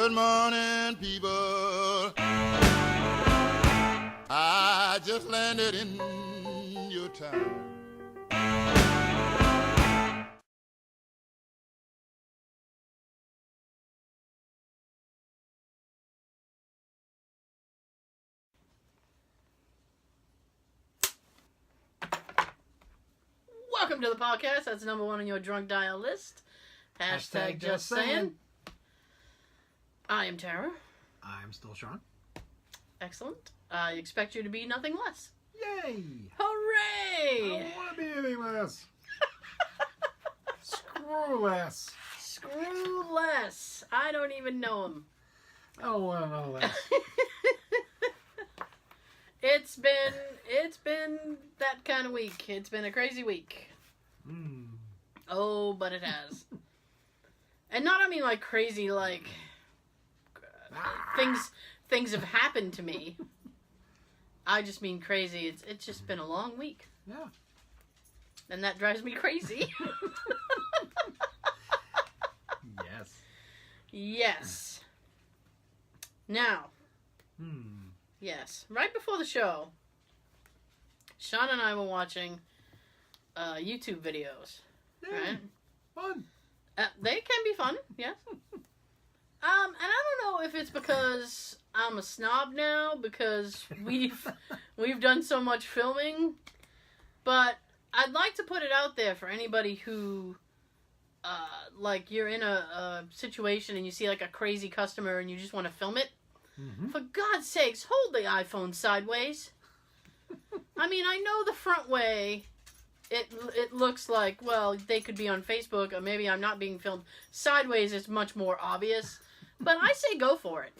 Good morning, people. I just landed in your town. Welcome to the podcast. That's number one on your drunk dial list. Hashtag just saying. I am Tara. I'm still Sean. Excellent. I expect you to be nothing less. Yay! Hooray! I don't want to be anything less. Screw less. Screw less. I don't even know him. I don't want to know less. It's been that kind of week. It's been a crazy week. Oh, but it has. And not I mean like crazy like things have happened to me. I just mean crazy. It's just been a long week. Yeah. And that drives me crazy. Yes. Yes. Now. Yes. Right before the show, Sean and I were watching YouTube videos. Yay. Right? Fun. They can be fun, yes. And I don't know if it's because I'm a snob now because we've done so much filming, but I'd like to put it out there for anybody who like you're in a situation and you see like a crazy customer and you just want to film it. For God's sakes, hold the iPhone sideways. I mean, I know the front way, it looks like, well, they could be on Facebook, or maybe I'm not being filmed. Sideways is much more obvious. But I say go for it.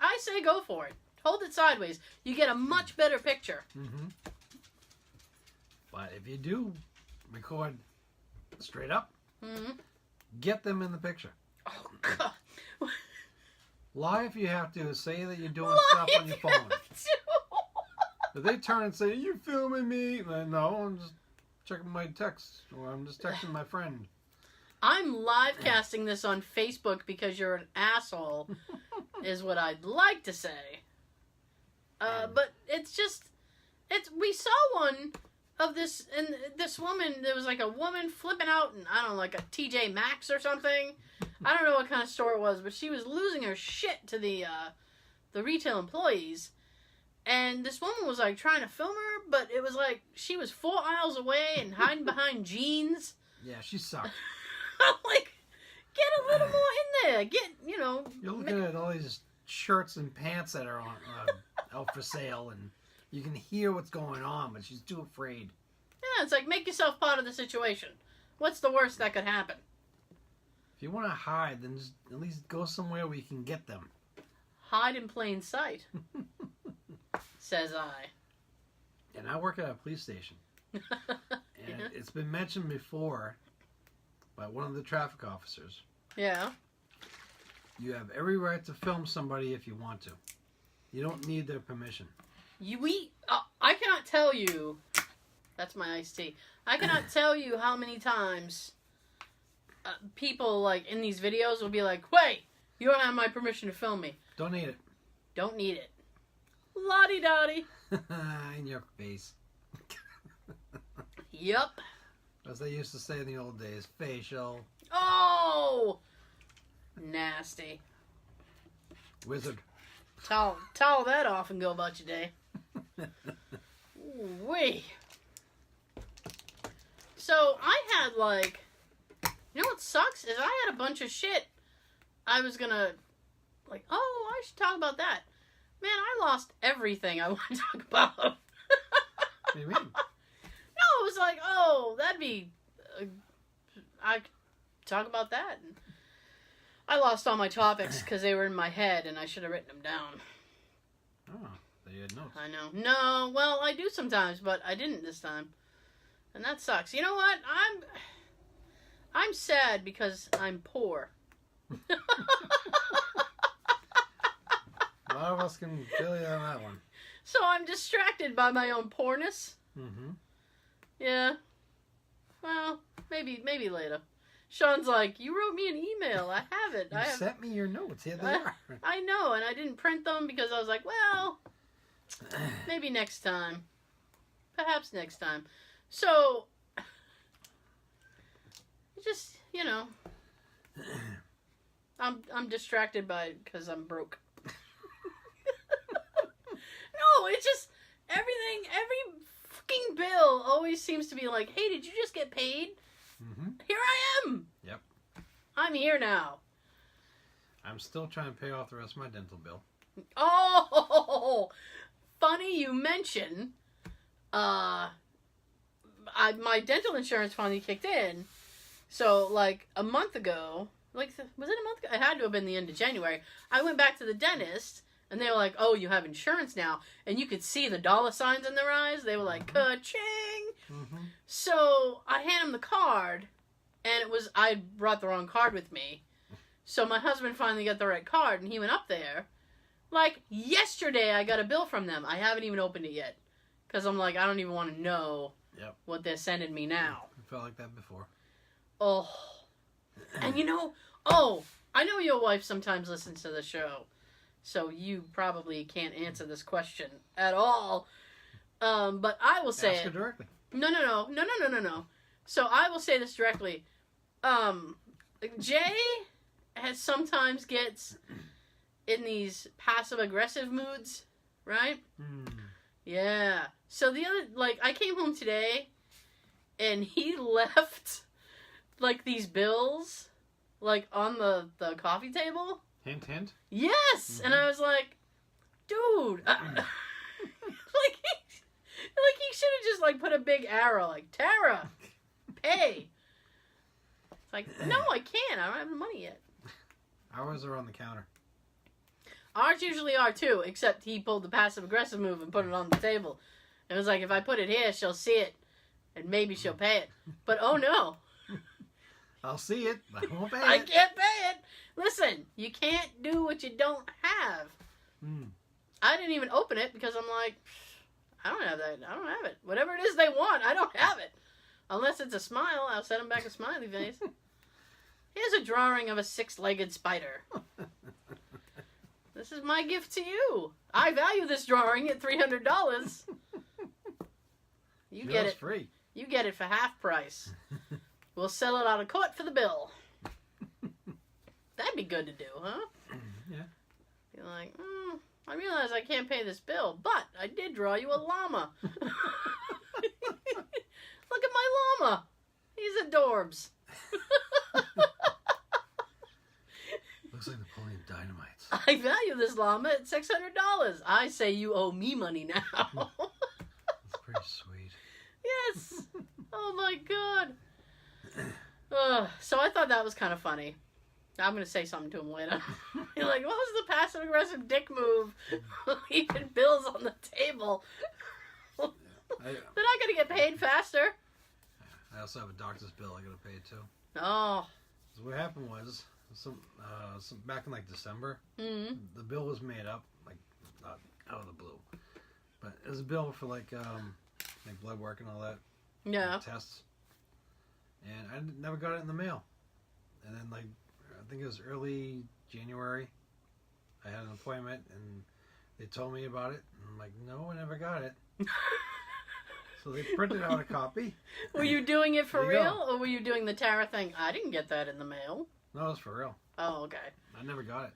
I say go for it. Hold it sideways. You get a much better picture. But if you do record straight up, get them in the picture. Oh, God. Lie if you have to. Say that you're doing stuff on your phone. If they turn and say, "You filming me?" No, I'm just checking my text, or I'm just texting my friend. I'm live casting this on Facebook because you're an asshole, is what I'd like to say. But we saw one of this, and this woman, there was like a woman flipping out, and I don't know, like a TJ Maxx or something. I don't know what kind of store it was, but she was losing her shit to the retail employees. And this woman was like trying to film her, but it was like she was 4 aisles away and hiding behind jeans. Yeah, she sucked. I'm like, get a little more in there. You're looking at all these shirts and pants that are on out for sale, and you can hear what's going on, but she's too afraid. Yeah, it's like, make yourself part of the situation. What's the worst that could happen? If you want to hide, then just at least go somewhere where you can get them. Hide in plain sight, says I. And I work at a police station. And it's been mentioned before by one of the traffic officers. Yeah. You have every right to film somebody if you want to. You don't need their permission. I cannot tell you. That's my iced tea. I cannot tell you how many times people like in these videos will be like, "Wait, you don't have my permission to film me." Don't need it. Don't need it. Lottie-dottie. In your face. Yep. As they used to say in the old days, facial. Oh! Nasty. Wizard. Towel that off and go about your day. Ooh-wee. So, I had like... You know what sucks? Is I had a bunch of shit. I was gonna... Like, oh, I should talk about that. Man, I lost everything I want to talk about. What do you mean? No, it was like, oh, that'd be... I could talk about that. And I lost all my topics because they were in my head and I should have written them down. Oh, so you had notes. I know. No, well, I do sometimes, but I didn't this time. And that sucks. You know what? I'm sad because I'm poor. A lot of us can feel you on that one. So I'm distracted by my own poorness. Mm-hmm. Yeah. Well, maybe later. Sean's like, you wrote me an email. I have it. You sent me your notes. Here they are. I know, and I didn't print them because I was like, well, maybe next time. Perhaps next time. So, just, you know, I'm distracted because I'm broke. No, it's just everything, every fucking bill always seems to be like, hey, did you just get paid? Mm-hmm. Here I am. Yep. I'm here now. I'm still trying to pay off the rest of my dental bill. Oh, funny you mention. My dental insurance finally kicked in. So, like, a month ago, was it a month ago? It had to have been the end of January. I went back to the dentist, and they were like, oh, you have insurance now. And you could see the dollar signs in their eyes. They were like, ka-ching. Mm-hmm. So, I hand him the card, and I brought the wrong card with me. So, my husband finally got the right card, and he went up there. Like, yesterday, I got a bill from them. I haven't even opened it yet. Because I'm like, I don't even want to know what they're sending me now. I felt like that before. Oh. And you know, I know your wife sometimes listens to the show. So you probably can't answer this question at all. But I will say Ask her directly. No. So I will say this directly. Jay sometimes gets in these passive-aggressive moods, right? Yeah. So I came home today, and he left, like, these bills, like, on the coffee table. Hint, hint. Yes! Mm-hmm. And I was like, dude, like, he should have just, like, put a big arrow, like, Tara, pay. It's like, no, I can't. I don't have the money yet. Ours are on the counter. Ours usually are too, except he pulled the passive-aggressive move and put it on the table. It was like, if I put it here, she'll see it, and maybe she'll pay it. But oh no. I'll see it, but I won't pay it. I can't pay it. Listen, you can't do what you don't have. I didn't even open it because I'm like, I don't have that. I don't have it. Whatever it is they want, I don't have it. Unless it's a smile, I'll send them back a smiley face. Here's a drawing of a 6-legged spider. This is my gift to you. I value this drawing at $300. You get it free. You get it for half price. We'll sell it out of court for the bill. That'd be good to do, huh? Yeah. You're like, I realize I can't pay this bill, but I did draw you a llama. Look at my llama. He's adorbs. Looks like Napoleon Dynamite. I value this llama at $600. I say you owe me money now. That's pretty sweet. Yes. Oh my god. So I thought that was kind of funny. I'm going to say something to him later. You're like, what was the passive-aggressive dick move? Leaving bills on the table. They're not going to get paid faster. I also have a doctor's bill I got to pay too. Oh. So what happened was, back in like December, the bill was made up, like not out of the blue, but it was a bill for like blood work and all that. Yeah. Like tests. And I never got it in the mail. And then like, I think it was early January, I had an appointment and they told me about it. And I'm like, no, I never got it. So they printed out a copy. Were you doing it for real, or were you doing the Tara thing? I didn't get that in the mail. No, it was for real. Oh, okay. I never got it.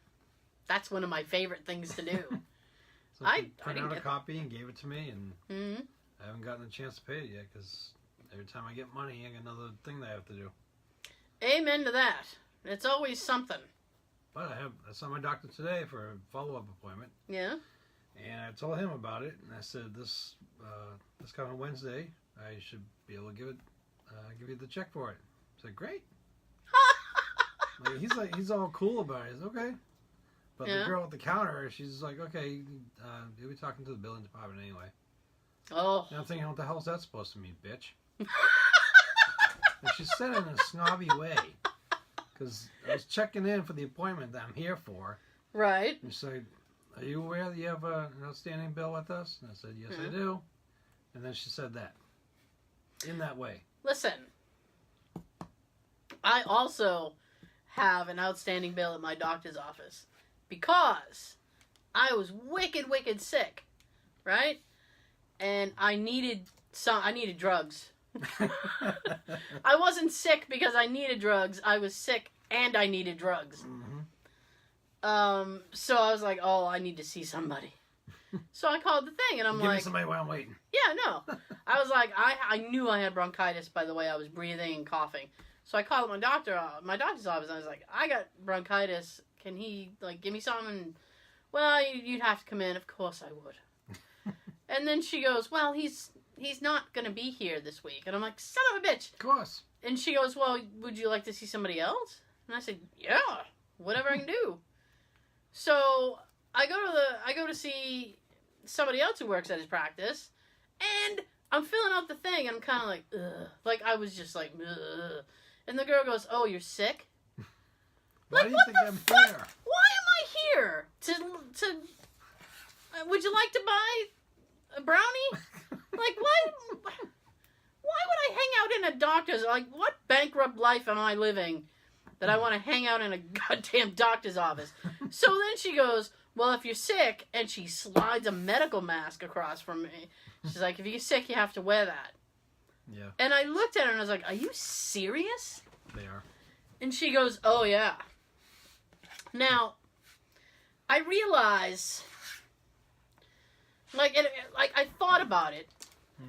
That's one of my favorite things to do. So they printed out a copy and gave it to me, and I haven't gotten a chance to pay it yet, because every time I get money, I got another thing that I have to do. Amen to that. It's always something. But I saw my doctor today for a follow-up appointment. Yeah? And I told him about it, and I said, this coming Wednesday, I should be able to give you the check for it. I said, great. He's all cool about it. He's okay. But the girl at the counter, she's like, okay, you'll be talking to the billing department anyway. Oh. And I'm thinking, what the hell is that supposed to mean, bitch? And she said it in a snobby way. Because I was checking in for the appointment that I'm here for. Right. And she said, are you aware that you have an outstanding bill with us? And I said, yes, I do. And then she said that. In that way. Listen. I also have an outstanding bill at my doctor's office because I was wicked sick, right? And I needed drugs. I wasn't sick because I needed drugs. I was sick and I needed drugs. Mm-hmm. So I was like, oh, I need to see somebody. So I called the thing, and I'm Give like, me somebody while I'm waiting. yeah, no. I was like, I knew I had bronchitis by the way I was breathing and coughing. So I called my doctor's office, and I was like, I got bronchitis. Can he, like, give me something? And, well, you'd have to come in. Of course I would. And then she goes, well, he's not going to be here this week. And I'm like, son of a bitch. Of course. And she goes, well, would you like to see somebody else? And I said, yeah, whatever I can do. So I go to see somebody else who works at his practice, and I'm filling out the thing, and I'm kind of like, ugh. Like, I was just like, ugh. And the girl goes, oh, you're sick? Why Like, do you what think the I'm fuck? here? Why am I here? Would you like to buy a brownie? Like, why would I hang out in a doctor's? Like, what bankrupt life am I living that I want to hang out in a goddamn doctor's office? So then she goes, well, if you're sick, and she slides a medical mask across from me. She's like, if you're sick, you have to wear that. Yeah, And I looked at her and I was like, are you serious? they are. And she goes, oh, yeah. Now, I realize, like I thought about it,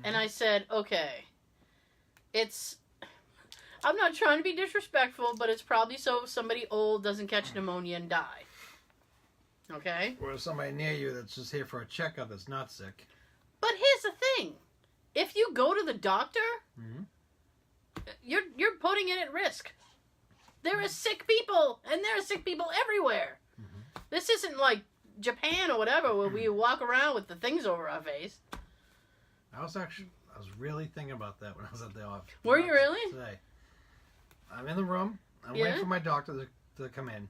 and I said, okay, I'm not trying to be disrespectful, but it's probably so somebody old doesn't catch pneumonia and die. Okay? Or somebody near you that's just here for a checkup that's not sick. But here's the thing. If you go to the doctor, Mm-hmm. you're putting it at risk. There are sick people, and there are sick people everywhere. Mm-hmm. This isn't like Japan or whatever, where we walk around with the things over our face. I was really thinking about that when I was at the office. Were you really? Today. I'm in the room. I'm Yeah? waiting for my doctor to come in.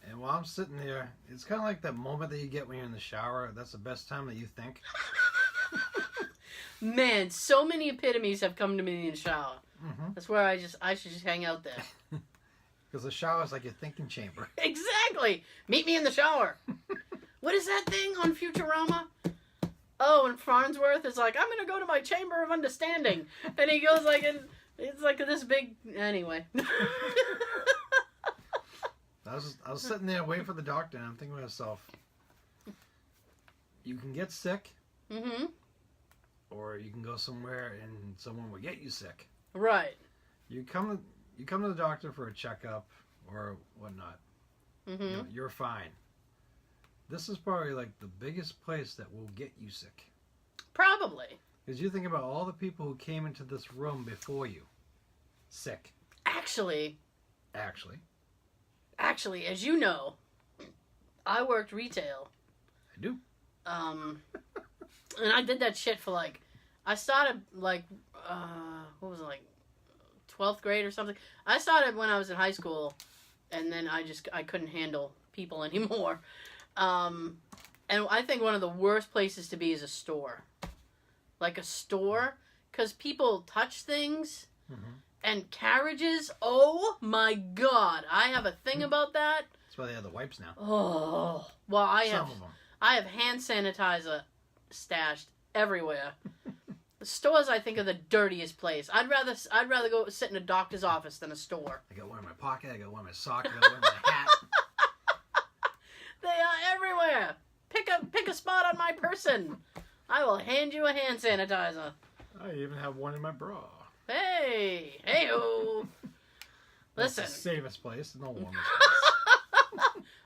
And while I'm sitting there, it's kind of like that moment that you get when you're in the shower. That's the best time that you think. Man, so many epitomes have come to me in the shower. Mm-hmm. That's where I should just hang out there. Because the shower is like your thinking chamber. Exactly. Meet me in the shower. What is that thing on Futurama? Oh, and Farnsworth is like, I'm gonna go to my chamber of understanding, and he goes like, and it's like this big. Anyway. I was sitting there waiting for the doctor, and I'm thinking to myself, you can get sick, Mm-hmm. or you can go somewhere and someone will get you sick. Right. You come to the doctor for a checkup or whatnot. Mm-hmm. You're fine. This is probably like the biggest place that will get you sick. Probably. Because you think about all the people who came into this room before you, sick. Actually, Actually, as you know, I worked retail. I do. And I did that shit for like, I started like, what was it, like 12th grade or something? I started when I was in high school, and then I couldn't handle people anymore. And I think one of the worst places to be is a store. Like a store, because people touch things, Mm-hmm. and carriages, oh my god, I have a thing about that. That's why they have the wipes now. Oh, well, I Some of them. have hand sanitizer stashed everywhere. The stores, I think, are the dirtiest place. I'd rather go sit in a doctor's office than a store. I got one in my pocket. I got one in my sock. I got one in my hat. They are everywhere. Pick a spot on my person. I will hand you a hand sanitizer. I even have one in my bra. Hey-o. That's Listen. the safest place. No one.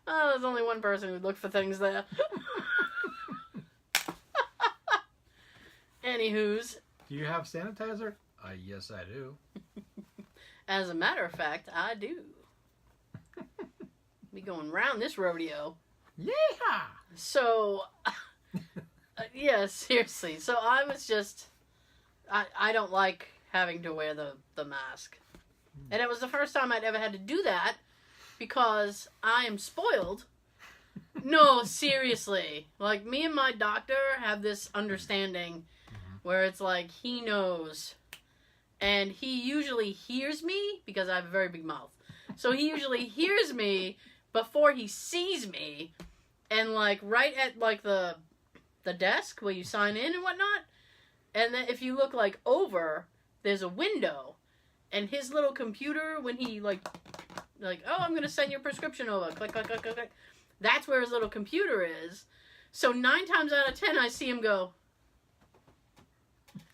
Oh, there's only one person who'd look for things there. Anywho's, Do you have sanitizer? Yes, I do. as a matter of fact, I do. We going round this rodeo. Yeehaw! So, yeah, seriously. So I was just, I don't like having to wear the mask. And it was the first time I'd ever had to do that because I am spoiled. No, seriously. Like, me and my doctor have this understanding where it's like he knows and he usually hears me because I have a very big mouth. So he usually hears me before he sees me, and like right at like the desk where you sign in and whatnot. And then if you look like over, there's a window, and his little computer, when he like oh, I'm gonna send your prescription over, click click click click click. That's where his little computer is. So 9 times out of 10, I see him go,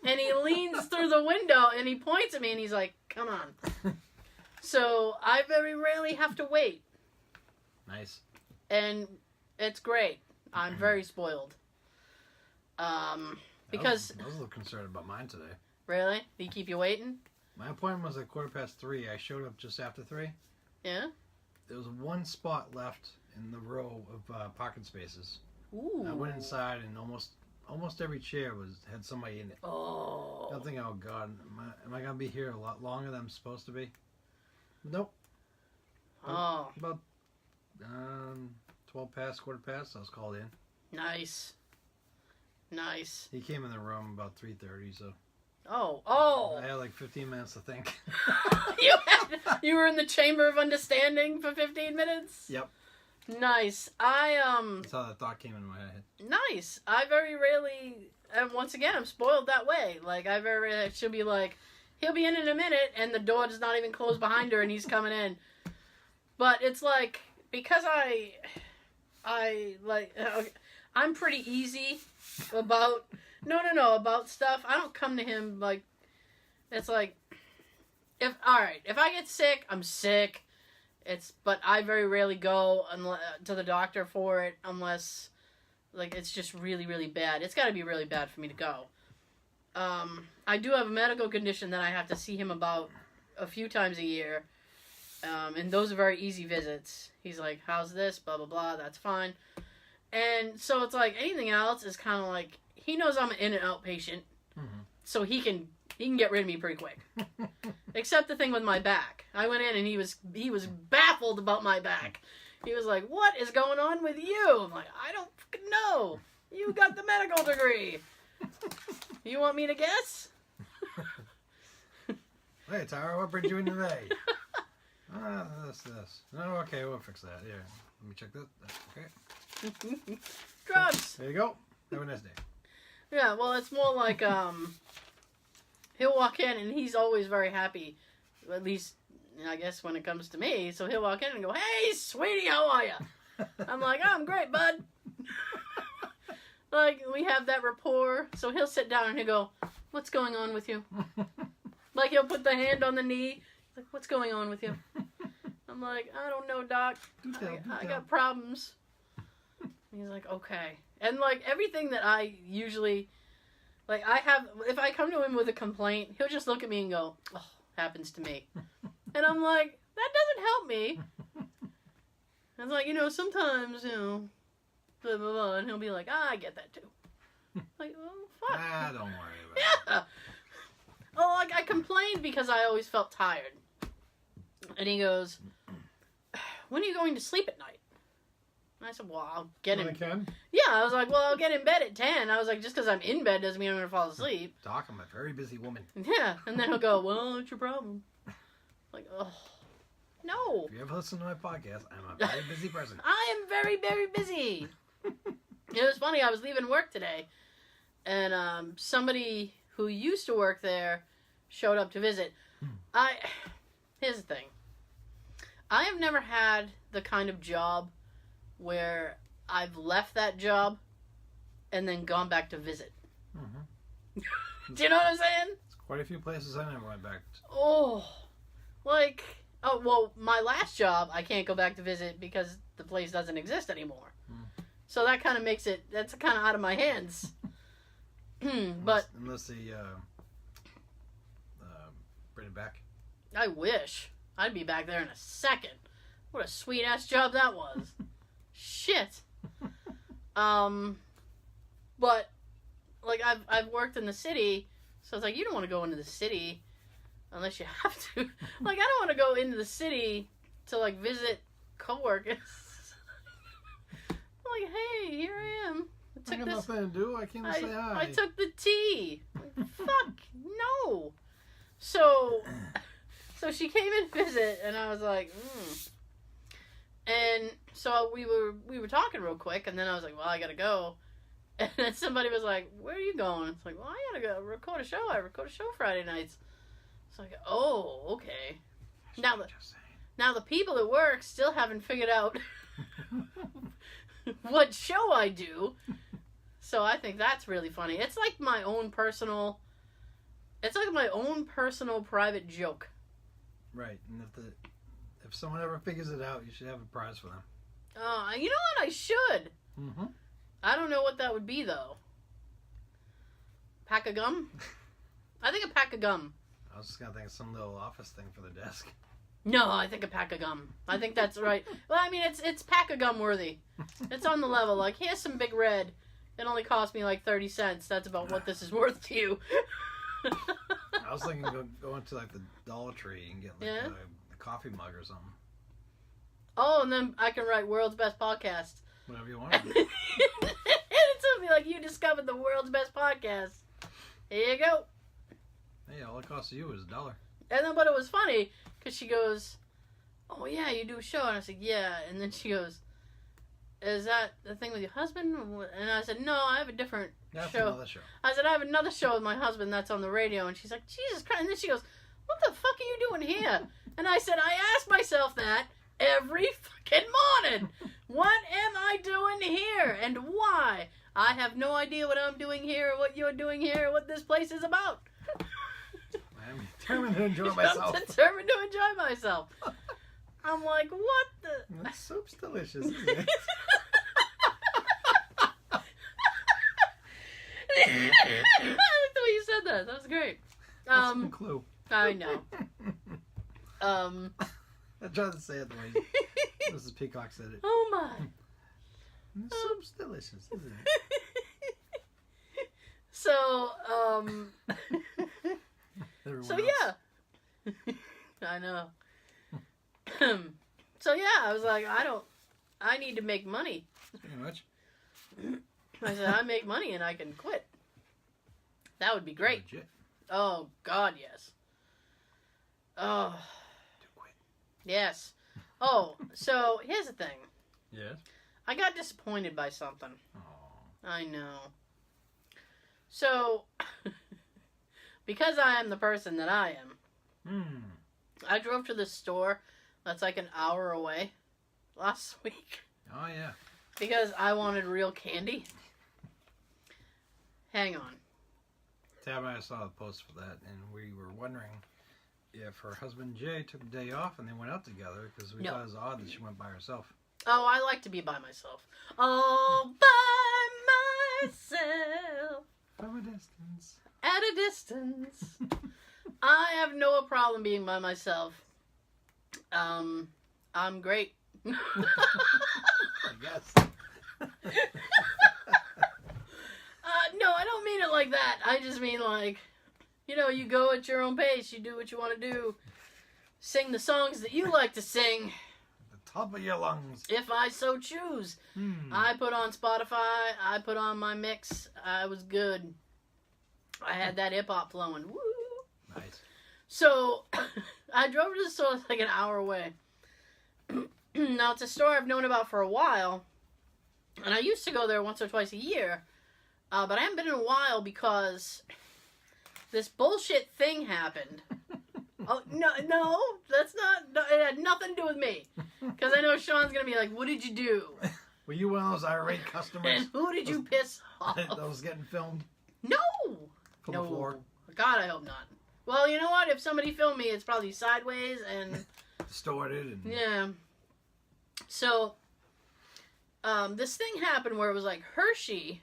and he leans through the window and he points at me and he's like, "Come on." So I very rarely have to wait. Nice. And it's great. I'm very spoiled. Because I was a little concerned about mine today. really, did he keep you waiting? My appointment was at 3:15. I showed up just after 3. Yeah. There was one spot left in the row of parking spaces. Ooh. I went inside and almost every chair had somebody in it. Oh. I'm thinking, oh God, am I gonna be here a lot longer than I'm supposed to be? Nope. Oh. About 12 past, quarter past, I was called in. Nice. Nice. He came in the room about 3:30, so Oh. Oh. I had like 15 minutes to think. you were in the chamber of understanding for 15 minutes? Yep. Nice. That's how that thought came into my head. Nice. I very rarely, and once again, I'm spoiled that way. Like, I very rarely, she'll be like, he'll be in a minute, and the door does not even close behind her, and he's coming in. But it's like, because I'm pretty easy about, about stuff. I don't come to him, like, it's like, if I get sick, I'm sick. But I very rarely go to the doctor for it unless, like, it's just really, really bad. It's got to be really bad for me to go. I do have a medical condition that I have to see him about a few times a year, and those are very easy visits. He's like, how's this? Blah, blah, blah. That's fine. And so it's like anything else is kind of like, he knows I'm an in and out patient, so he can get rid of me pretty quick. Except the thing with my back. I went in and he was baffled about my back. He was like, "What is going on with you?" I'm like, "I don't fucking know. You got the medical degree. You want me to guess?" Hey, Tara, what brings you in today? This. No, okay, we'll fix that. Yeah, let me check that. Okay. Drugs. There you go. Have a nice day. Yeah, well, it's more like, he'll walk in and he's always very happy. At least, I guess, when it comes to me. So he'll walk in and go, "Hey, sweetie, how are you?" I'm like, "Oh, I'm great, bud." Like, we have that rapport. So he'll sit down and he'll go, "What's going on with you?" Like, he'll put the hand on the knee. Like, "What's going on with you?" I'm like, "I don't know, doc. I got problems." He's like, "Okay." And, like, everything that I usually, like, if I come to him with a complaint, he'll just look at me and go, "Oh, happens to me." And I'm like, that doesn't help me. And it's like, sometimes, blah, blah, blah. And he'll be like, "I get that too." Like, oh, fuck. Don't worry about it. Yeah. Oh, like, I complained because I always felt tired. And he goes, "When are you going to sleep at night?" And I said, "Well, I'll get When in." I can. Yeah, I was like, "Well, I'll get in bed at 10. I was like, just because I'm in bed doesn't mean I'm going to fall asleep. Doc, I'm a very busy woman. Yeah. And then he'll go, "Well, what's your problem?" Like, oh, no. If you ever listen to my podcast, I'm a very busy person. I am very, very busy. It was funny, I was leaving work today, and somebody who used to work there showed up to visit. Here's the thing. I have never had the kind of job where I've left that job and then gone back to visit. Do you know what I'm saying? There's quite a few places I never went back to. Well, my last job, I can't go back to visit because the place doesn't exist anymore. So that kind of makes that's kind of out of my hands. But unless they bring it back. I wish. I'd be back there in a second. What a sweet ass job that was. Shit. But like I've worked in the city, so it's like you don't want to go into the city unless you have to. Like, I don't want to go into the city to like visit coworkers. Like, hey, here I am. I got nothing to do. I came to say hi. I took the tea. Like, fuck no. So she came and visit, and I was like, And so we were talking real quick, and then I was like, well, I gotta go. And then somebody was like, where are you going? It's like, well, I gotta go record a show. I record a show Friday nights. It's like, oh, okay. Now the people at work still haven't figured out what show I do. So I think that's really funny. It's like my own personal private joke. Right, and if someone ever figures it out, you should have a prize for them. You know what? I should. Mm-hmm. I don't know what that would be, though. Pack of gum? I think a pack of gum. I was just gonna think of some little office thing for the desk. No, I think a pack of gum. I think that's right. Well, I mean, it's pack of gum worthy. It's on the level. Like, here's some Big Red. It only cost me like 30 cents. That's about what this is worth to you. I was thinking going to like the Dollar Tree and get like a coffee mug or something. Oh, and then I can write World's Best Podcast. Whatever you want. And it's gonna be like, you discovered the world's best podcast. Here you go. Hey, all it costs you is $1. And then, but it was funny because she goes, "Oh yeah, you do a show," and I said, "Yeah," and then she goes, "Is that the thing with your husband?" And I said, "No, I have a different That's show." another show. I said, "I have another show with my husband that's on the radio," and she's like, "Jesus Christ!" And then she goes, "What the fuck are you doing here?" And I said, "I ask myself that every fucking morning. What am I doing here, and why? I have no idea what I'm doing here, or what you're doing here, or what this place is about." I'm determined to enjoy myself. I'm determined to enjoy myself. I'm like, what the? That soup's delicious, isn't it? I like the way you said that. That was great. That's a clue. I know. I tried to say it the way Mrs. Peacock said it. Oh my. The soup's delicious, isn't it? So, Everyone so else. yeah. I know. So yeah, I was like, I need to make money. Pretty much. I said, I make money and I can quit. That would be great. Legit. Oh, God, yes. Oh, To quit. yes. Oh, so here's the thing. Yes. I got disappointed by something. Oh. I know. So, because I am the person that I am, I drove to this store that's like an hour away last week Oh yeah. because I wanted real candy. Hang on. Tab and I saw the post for that, and we were wondering if her husband Jay took a day off and they went out together because we No. thought it was odd that she went by herself. Oh, I like to be by myself. All by myself. From a distance. At a distance. I have no problem being by myself. I'm great. I guess. No, I don't mean it like that. I just mean like, you go at your own pace. You do what you want to do. Sing the songs that you like to sing, At the top of your lungs. if I so choose. I put on Spotify. I put on my mix. I was good. I had that hip-hop flowing. Woo! Nice. So, I drove to the store that's like an hour away. Now, it's a store I've known about for a while. And I used to go there once or twice a year. But I haven't been in a while because this bullshit thing happened. Oh, no, that's not, no, it had nothing to do with me. Because I know Sean's going to be like, what did you do? Were you one of those irate customers And who did you piss off? that was getting filmed No! from No. the floor? God, I hope not. Well, you know what? If somebody filmed me, it's probably sideways and... Distorted and Yeah. So, this thing happened where it was like Hershey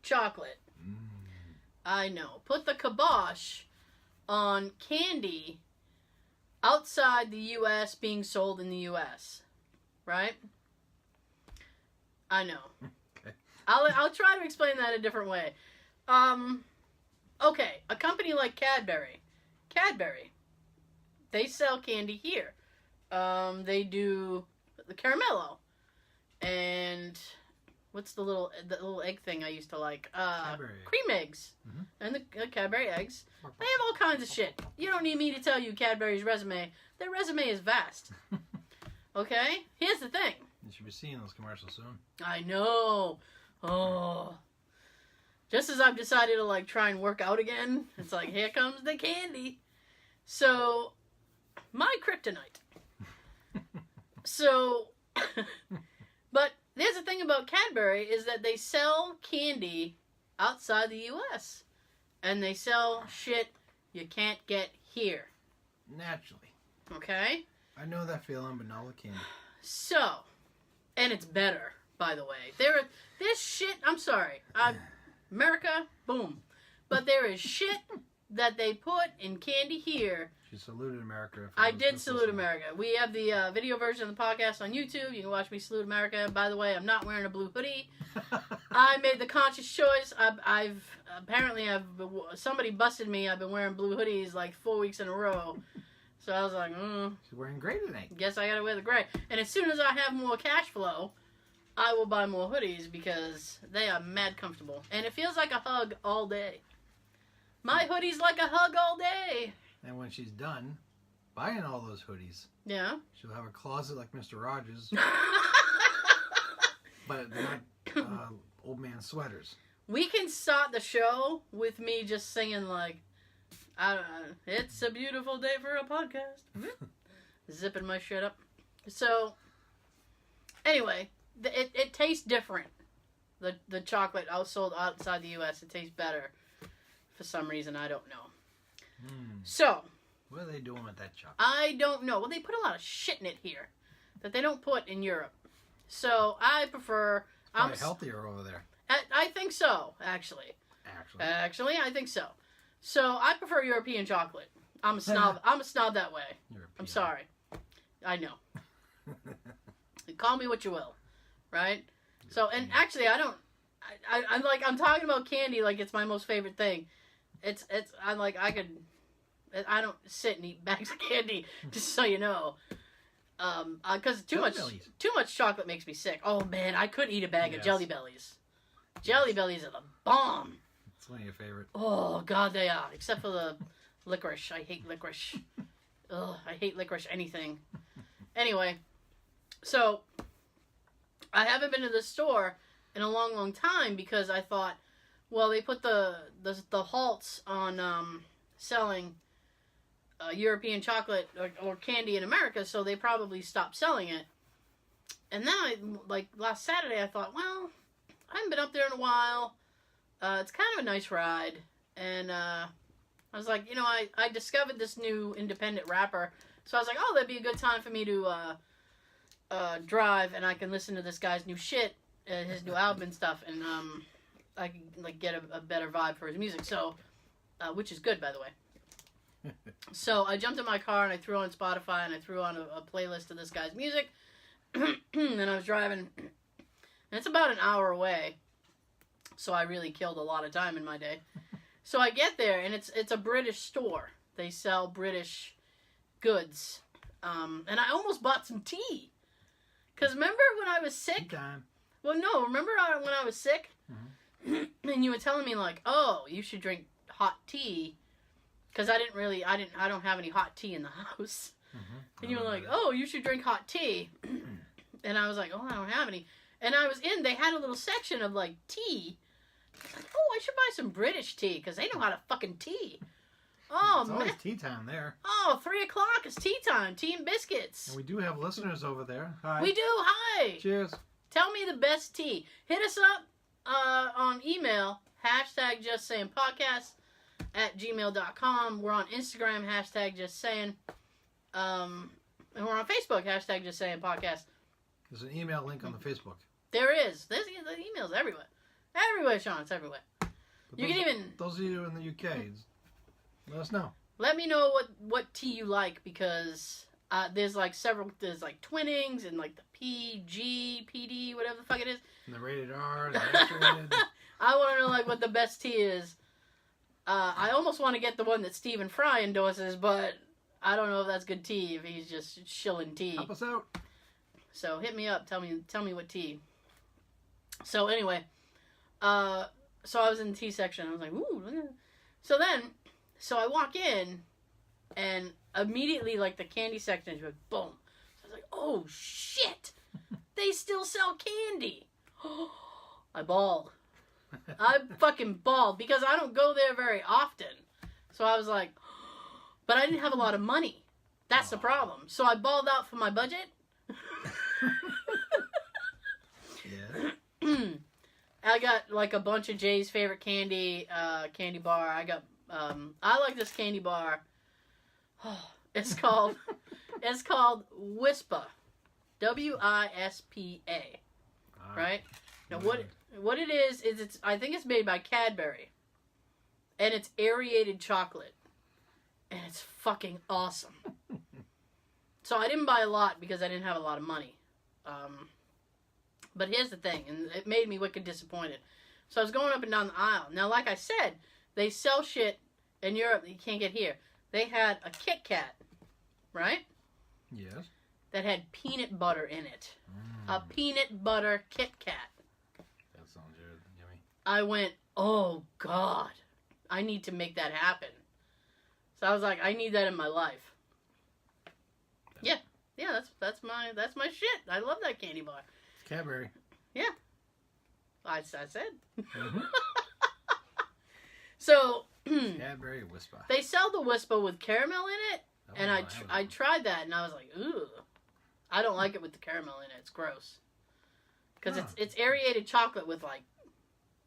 chocolate. I know. Put the kibosh on candy outside the U.S. being sold in the U.S. Right? I know. Okay. I'll try to explain that a different way. Okay, a company like Cadbury, they sell candy here. They do the Caramello and what's the little egg thing I used to like? Cadbury. Cream eggs. Mhm. And the Cadbury eggs. They have all kinds of shit. You don't need me to tell you Cadbury's resume. Their resume is vast. Okay? Here's the thing. You should be seeing those commercials soon. I know. Oh. Just as I've decided to like try and work out again, it's like, here comes the candy. So, my kryptonite. So, but there's the thing about Cadbury is that they sell candy outside the U.S. And they sell shit you can't get here. Naturally. Okay? I know that feeling, but not with candy. So, and it's better, by the way. This shit, I'm sorry. America, boom. But there is shit that they put in candy here. She saluted America. I did salute America. We have the video version of the podcast on YouTube. You can watch me salute America. By the way, I'm not wearing a blue hoodie. I made the conscious choice. Somebody busted me. I've been wearing blue hoodies like 4 weeks in a row. So I was like, She's wearing gray today. guess I gotta wear the gray. And as soon as I have more cash flow, I will buy more hoodies because they are mad comfortable. And it feels like a hug all day. My hoodie's like a hug all day. And when she's done buying all those hoodies, Yeah. she'll have a closet like Mr. Rogers, but they're not old man sweaters. We can start the show with me just singing like, I don't know, it's a beautiful day for a podcast. Zipping my shit up. So, anyway, it tastes different. The chocolate sold outside the U.S., it tastes better. For some reason, I don't know. So, what are they doing with that chocolate? I don't know. Well, they put a lot of shit in it here that they don't put in Europe. So, I prefer... Probably healthier over there. I think so, actually. Actually, I think so. So, I prefer European chocolate. I'm a snob. I'm a snob that way. European. I'm sorry. I know. Call me what you will. Right? So, and actually, I don't... I'm talking about candy like it's my most favorite thing. I don't sit and eat bags of candy, just so you know. Because too much chocolate makes me sick. Oh man, I could eat a bag of Jelly Bellies. Jelly Bellies are the bomb. It's one of your favorite. Oh god, they are. Except for the licorice. I hate licorice. Ugh, I hate licorice anything. Anyway, so I haven't been to the store in a long, long time because I thought, well, they put the halts on selling European chocolate or candy in America, so they probably stopped selling it. And then, last Saturday, I thought, well, I haven't been up there in a while. It's kind of a nice ride. And I was like, I discovered this new independent rapper. So I was like, oh, that'd be a good time for me to drive, and I can listen to this guy's new shit, his new album and stuff, and I can get a better vibe for his music. So, which is good, by the way. So I jumped in my car and I threw on Spotify and I threw on a playlist of this guy's music. And I was driving, and it's about an hour away. So I really killed a lot of time in my day. So I get there and it's a British store. They sell British goods. And I almost bought some tea. Because remember when I was sick? Well, no, remember when I was sick? Mm-hmm. And you were telling me oh, you should drink hot tea. Because I don't have any hot tea in the house. Mm-hmm. And you were like, oh, you should drink hot tea. And I was like, oh, I don't have any. And they had a little section of tea. Oh, I should buy some British tea because they know how to fucking tea. Oh, it's always tea time there. Oh, 3:00 is tea time. Tea and biscuits. And we do have listeners over there. Hi. We do. Hi. Cheers. Tell me the best tea. Hit us up on email, #JustSayingPodcast @gmail.com. We're on Instagram, #JustSaying. And we're on Facebook, #JustSayingPodcast. There's an email link on the Facebook. There is. There's emails everywhere. Everywhere, Sean. It's everywhere. Those of you in the UK, let us know. Let me know what tea you like because there's several. There's Twinings and the PG, PD, whatever the fuck it is. And the rated R, the rated. I want to know what the best tea is. I almost want to get the one that Stephen Fry endorses, but I don't know if that's good tea. If he's just shilling tea. Help us out. So hit me up. Tell me what tea. So anyway, so I was in the tea section. I was like, ooh. So I walk in, and immediately, like, the candy section is like, boom. So I was like, oh, shit. They still sell candy. I bawled. I fucking bawled because I don't go there very often. So I was like, but I didn't have a lot of money. That's the problem. So I balled out for my budget. Yeah. I got like a bunch of Jay's favorite candy bar. I got I like this candy bar. It's called Wispa. WISPA. Right? Now what it is it's I think it's made by Cadbury. And it's aerated chocolate. And it's fucking awesome. So I didn't buy a lot because I didn't have a lot of money. But here's the thing, and it made me wicked disappointed. So I was going up and down the aisle. Now, like I said, they sell shit in Europe that you can't get here. They had a Kit Kat, right? Yes. That had peanut butter in it. A peanut butter Kit Kat. That sounds yummy. I went, oh, God. I need to make that happen. So I was like, I need that in my life. Yeah. Yeah, that's my shit. I love that candy bar. Cadbury. Yeah. I said. Mm-hmm. So, Cadbury Wispa. they sell the Wispa with caramel in it, Oh, and I tried that, and I was like, ooh. I don't like it with the caramel in it. It's gross. Because it's aerated chocolate with, like,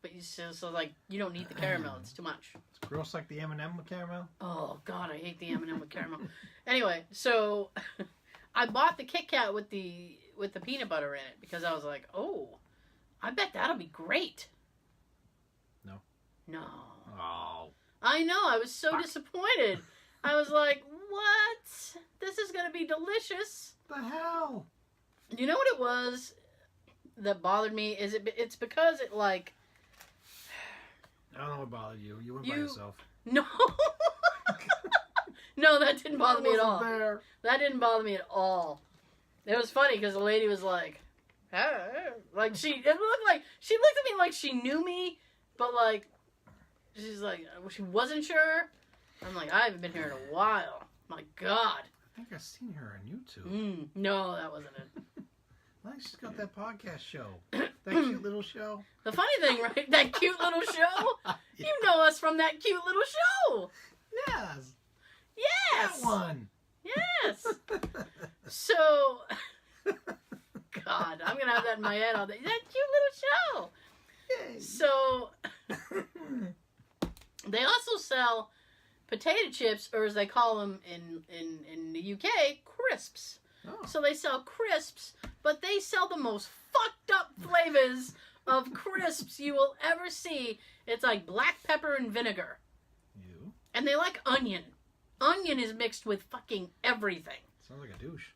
but so like, you don't need the caramel. It's too much. It's gross like the M&M with caramel. Oh, God, I hate the M&M with caramel. Anyway, so I bought the Kit Kat with the peanut butter in it because I was like, oh, I bet that'll be great. No. Oh. I know. I was so disappointed. I was like, what? This is going to be delicious. The hell? You know what it was that bothered me? It's because it, like... I don't know what bothered you. You went by yourself. No. No, that didn't bother me at all. There. That didn't bother me at all. It was funny because the lady was like, like it looked like she looked at me like she knew me, but like she's like she wasn't sure. I'm like, I haven't been here in a while. My God. I think I've seen her on YouTube. No, that wasn't it. I think she's got that podcast show. That cute little show. The funny thing, right? That cute little show. Yeah. You know us from that cute little show. Yes. Yes. That one. Yes. So, God, I'm gonna have that in my head all day. That cute little show. Yay. So, they also sell potato chips, or as they call them in the UK, crisps. Oh. So they sell crisps, but they sell the most fucked up flavors of crisps you will ever see. It's like black pepper and vinegar. You? And they like onion. Onion is mixed with fucking everything. Sounds like a douche.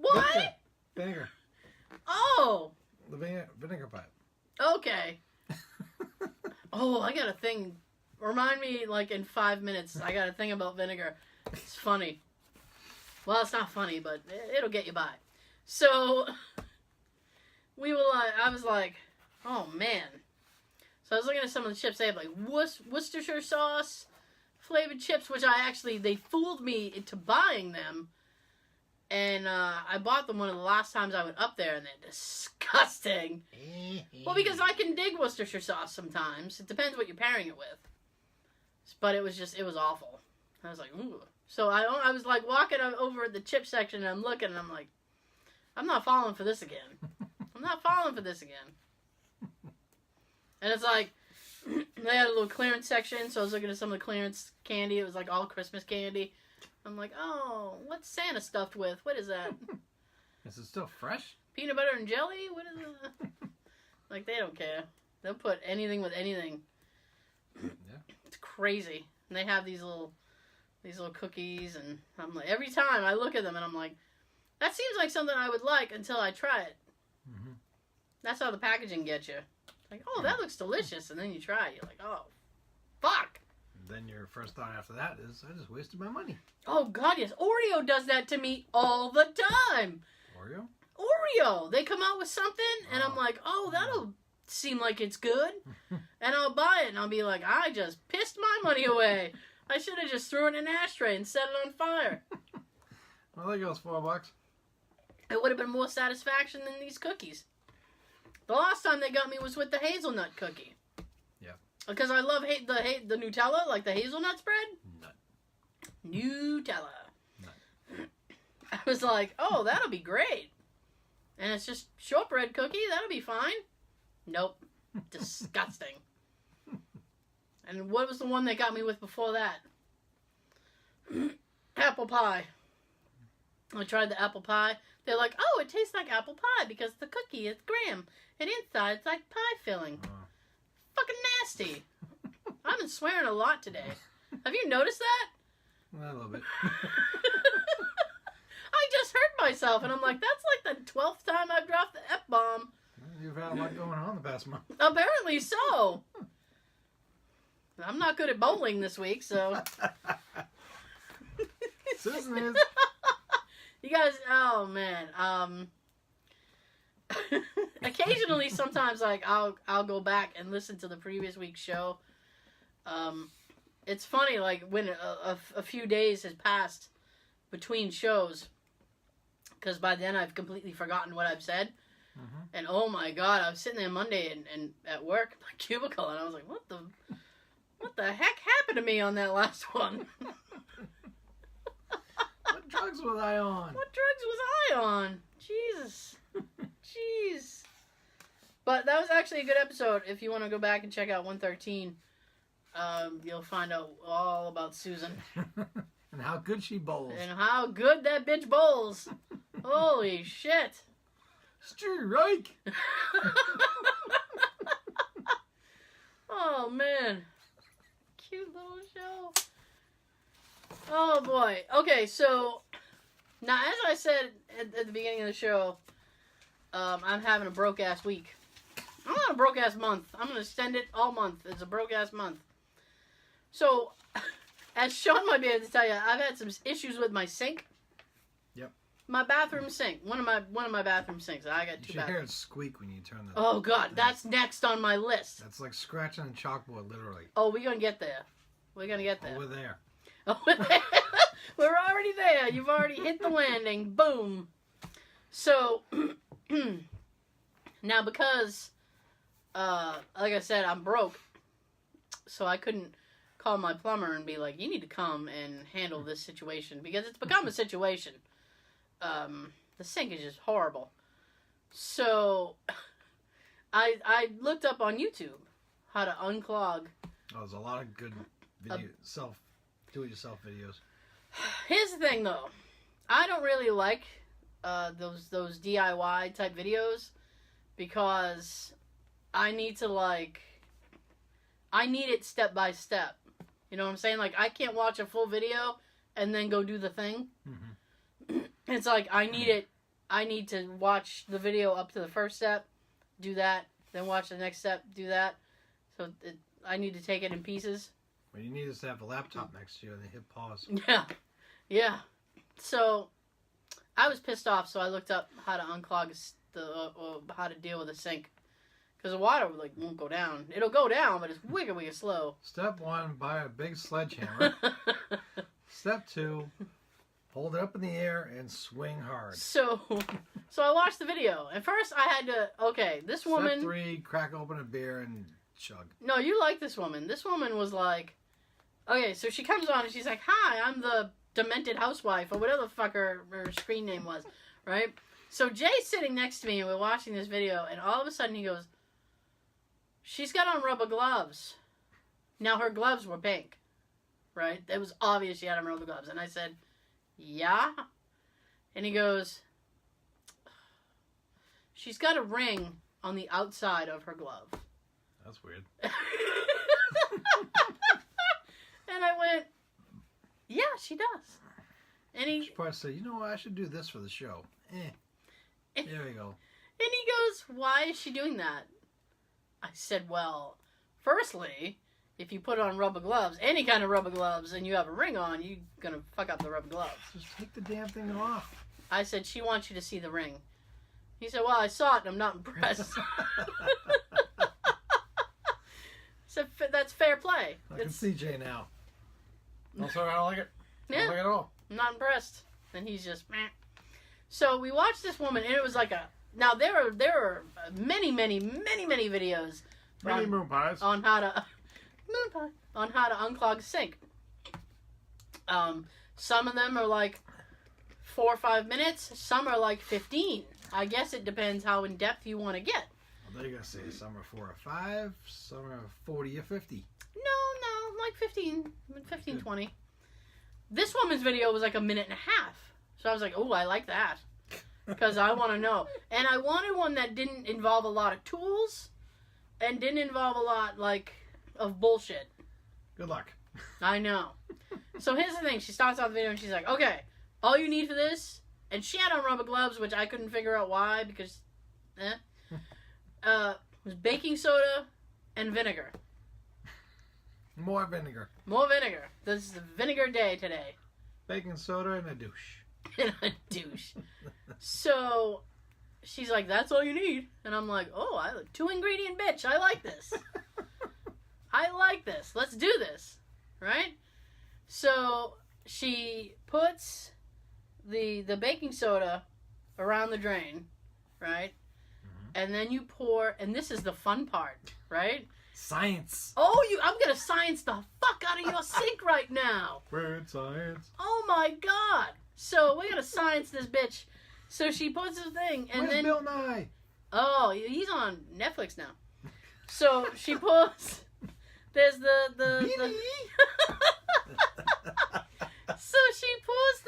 Why? Vinegar. Oh. The vinegar pipe. Okay. Oh, I got a thing. Remind me, like, in 5 minutes. I got a thing about vinegar. It's funny. Well, it's not funny, but it'll get you by. So, I was like, oh, man. So I was looking at some of the chips. They have, like, Worcestershire sauce flavored chips, which they fooled me into buying them. And I bought them one of the last times I went up there, and they're disgusting. Well, because I can dig Worcestershire sauce sometimes. It depends what you're pairing it with. But it was awful. I was like, ooh. So I was like walking over the chip section, and I'm looking, and I'm like, I'm not falling for this again. I'm not falling for this again. And it's like, they had a little clearance section, so I was looking at some of the clearance candy. It was like all Christmas candy. I'm like, oh, what's Santa stuffed with? What is that? Is it still fresh? Peanut butter and jelly? What is that? Like, they don't care. They'll put anything with anything. Yeah. It's crazy. And they have these little cookies, and I'm like, every time I look at them, and I'm like, that seems like something I would like until I try it. Mm-hmm. That's how the packaging gets you. Like, oh, that looks delicious, and then you try it. You're like, oh, fuck. then your first thought after that is, I just wasted my money. Oh, God, yes. Oreo does that to me all the time. Oreo? Oreo. They come out with something, and I'm like, oh, that'll seem like it's good. And I'll buy it, and I'll be like, I just pissed my money away. I should have just threw it in an ashtray and set it on fire. Well, there goes $4. It would have been more satisfaction than these cookies. The last time they got me was with the hazelnut cookie. Yeah. Because I love the Nutella, like the hazelnut spread. Nut. Nutella. Nut. I was like, oh, that'll be great. And it's just shortbread cookie. That'll be fine. Nope. Disgusting. And what was the one they got me with before that? Apple pie. I tried the apple pie. They're like, oh, it tastes like apple pie because the cookie is graham. And inside it's like pie filling. Fucking nasty. I've been swearing a lot today. Have you noticed that? A little bit. I just heard myself, and I'm like, that's like the 12th time I've dropped the F-bomb. You've had a lot going on the past month. Apparently so. I'm not good at bowling this week, so. Susan is. You guys, oh man. Occasionally, sometimes, like I'll go back and listen to the previous week's show. It's funny, like when a few days has passed between shows, because by then I've completely forgotten what I've said. Mm-hmm. And oh my God, I was sitting there Monday and at work, my cubicle, and I was like, what the heck happened to me on that last one? What drugs was I on? What drugs was I on? Jesus. Jeez. But that was actually a good episode. If you want to go back and check out 113, you'll find out all about Susan. And how good she bowls. And how good that bitch bowls. Holy shit. Strike! Oh, man. Cute little show. Oh, boy. Okay, so, now, as I said at the beginning of the show, I'm having a broke-ass week. I'm not a broke-ass month. I'm going to extend it all month. It's a broke-ass month. So, as Sean might be able to tell you, I've had some issues with my sink. Yep. My bathroom sink. One of my bathroom sinks. I got You two should hear bathrooms. it squeak when you turn the... Oh, God. That's next on my list. That's like scratching a chalkboard, literally. Oh, we're going to get there. We're going to get there. Oh, we're there. Oh, we're already there. You've already hit the landing. Boom. So, now because, like I said, I'm broke, so I couldn't call my plumber and be like, you need to come and handle this situation, because it's become a situation. The sink is just horrible. So, I looked up on YouTube how to unclog. Oh, there's a lot of good video, do-it-yourself videos. Here's the thing, though. I don't really like those DIY type videos, because I need it step by step. You know what I'm saying? Like, I can't watch a full video and then go do the thing. Mm-hmm. It's like I need to watch the video up to the first step, do that, then watch the next step, do that. So I need to take it in pieces. Well, you need us to have a laptop next to you and they hit pause. Yeah. So I was pissed off, so I looked up how to unclog how to deal with a sink. Because the water won't go down. It'll go down, but it's wicked slow. Step 1, buy a big sledgehammer. Step 2, hold it up in the air and swing hard. So I watched the video. At first, I had to, this woman... Step 3, crack open a beer and chug. No, you like this woman. This woman was like... Okay, so she comes on and she's like, hi, I'm the demented housewife, or whatever the fuck her screen name was, right? So Jay's sitting next to me and we're watching this video, and all of a sudden he goes, she's got on rubber gloves. Now her gloves were pink, right? It was obvious she had on rubber gloves. And I said, yeah? And he goes, she's got a ring on the outside of her glove. That's weird. And I went, yeah, she does. And he She probably said, you know what, I should do this for the show. There we go. And he goes, why is she doing that? I said, well, firstly, if you put on rubber gloves, any kind of rubber gloves, and you have a ring on, you're going to fuck up the rubber gloves. Just take the damn thing off. I said, she wants you to see the ring. He said, well, I saw it and I'm not impressed. So that's fair play. I can see Jay now. I'm sorry, I don't like it. I Yeah. don't like it at all. I'm not impressed. And he's just, meh. So we watched this woman, and it was like now there are many videos Many moon pies. on how to unclog a sink. Some of them are like 4 or 5 minutes. Some are like 15. I guess it depends how in depth you want to get. Well, they're gonna say some are 4 or 5, some are 40 or 50. No, like 15, 20. This woman's video was like a minute and a half. So I was like, oh, I like that. Because I want to know. And I wanted one that didn't involve a lot of tools and didn't involve a lot, like, of bullshit. Good luck. I know. So here's the thing. She starts off the video and she's like, okay, all you need for this, and she had on rubber gloves, which I couldn't figure out why, because, was baking soda and vinegar. More vinegar. More vinegar. This is the vinegar day today. Baking soda and a douche. And a douche. So she's like, that's all you need. And I'm like, oh, 2-ingredient bitch. I like this. I like this. Let's do this. Right? So she puts the baking soda around the drain. Right? Mm-hmm. And then you pour, and this is the fun part. Right? Science. Oh, I'm going to science the fuck out of your sink right now. Weird science. Oh my god. So we're going to science this bitch. So she puts the thing, and Where's then... Bill Nye? Oh, he's on Netflix now. So she pulls... There's the So she pours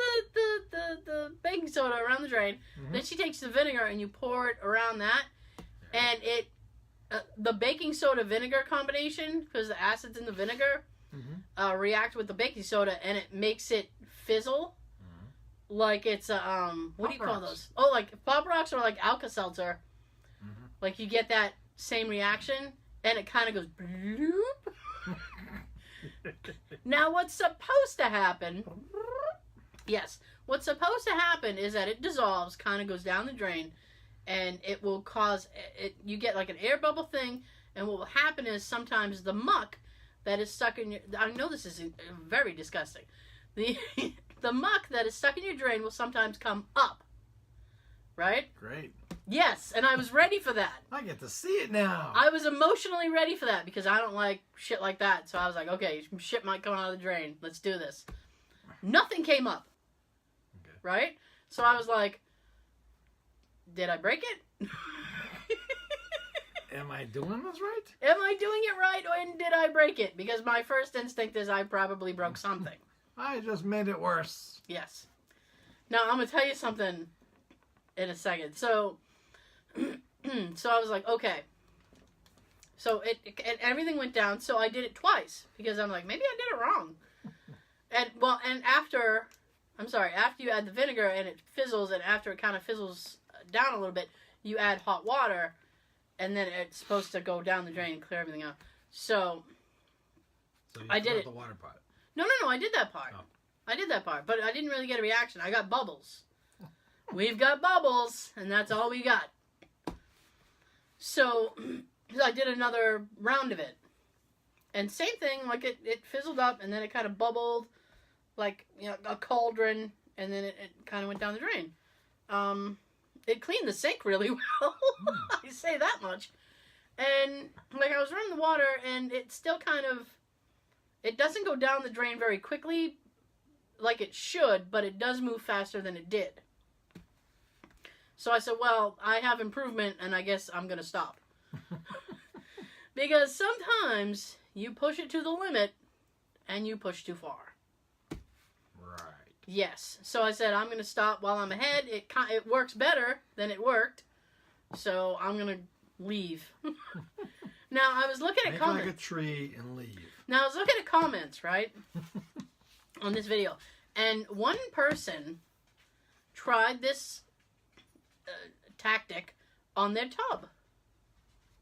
the baking soda around the drain. Mm-hmm. Then she takes the vinegar and you pour it around that. And it... the baking soda vinegar combination, because the acids in the vinegar Mm-hmm. react with the baking soda, and it makes it fizzle. Mm-hmm. Like it's a what do you Pop call Rocks. those? Oh, like Pop Rocks or like Alka-Seltzer. Mm-hmm. Like you get that same reaction, and it kind of goes bloop. Now, what's supposed to happen? Yes, what's supposed to happen is that it dissolves, kind of goes down the drain, and it will cause it. You get like an air bubble thing, and what will happen is sometimes the muck that is stuck in your. I know this is very disgusting. The muck that is stuck in your drain will sometimes come up. Right? Great. Yes, and I was ready for that. I get to see it now. I was emotionally ready for that because I don't like shit like that. So I was like, okay, shit might come out of the drain. Let's do this. Nothing came up. Okay. Right? So I was like, did I break it? Am I doing this right? Am I doing it right, or did I break it? Because my first instinct is I probably broke something. I just made it worse. Yes. Now, I'm going to tell you something in a second. So I was like, okay. So and everything went down, so I did it twice. Because I'm like, maybe I did it wrong. And after you add the vinegar and it fizzles, and after it kind of fizzles down a little bit, you add hot water. And then it's supposed to go down the drain and clear everything out. So you I did threw out it. the water pot. No, I did that part. Oh. I did that part, but I didn't really get a reaction. I got bubbles. We've got bubbles, and that's all we got. So I did another round of it. And same thing, like it fizzled up, and then it kind of bubbled like, you know, a cauldron, and then it kind of went down the drain. It cleaned the sink really well. I say that much. And like I was running the water, and it still kind of, it doesn't go down the drain very quickly like it should, but it does move faster than it did. So I said, well, I have improvement, and I guess I'm going to stop. Because sometimes you push it to the limit, and you push too far. Right. Yes. So I said, I'm going to stop while I'm ahead. It works better than it worked. So I'm going to leave. Now, I was looking at Make comments. like a tree and leave. Now, I was looking at comments, right? On this video. And one person tried this tactic on their tub.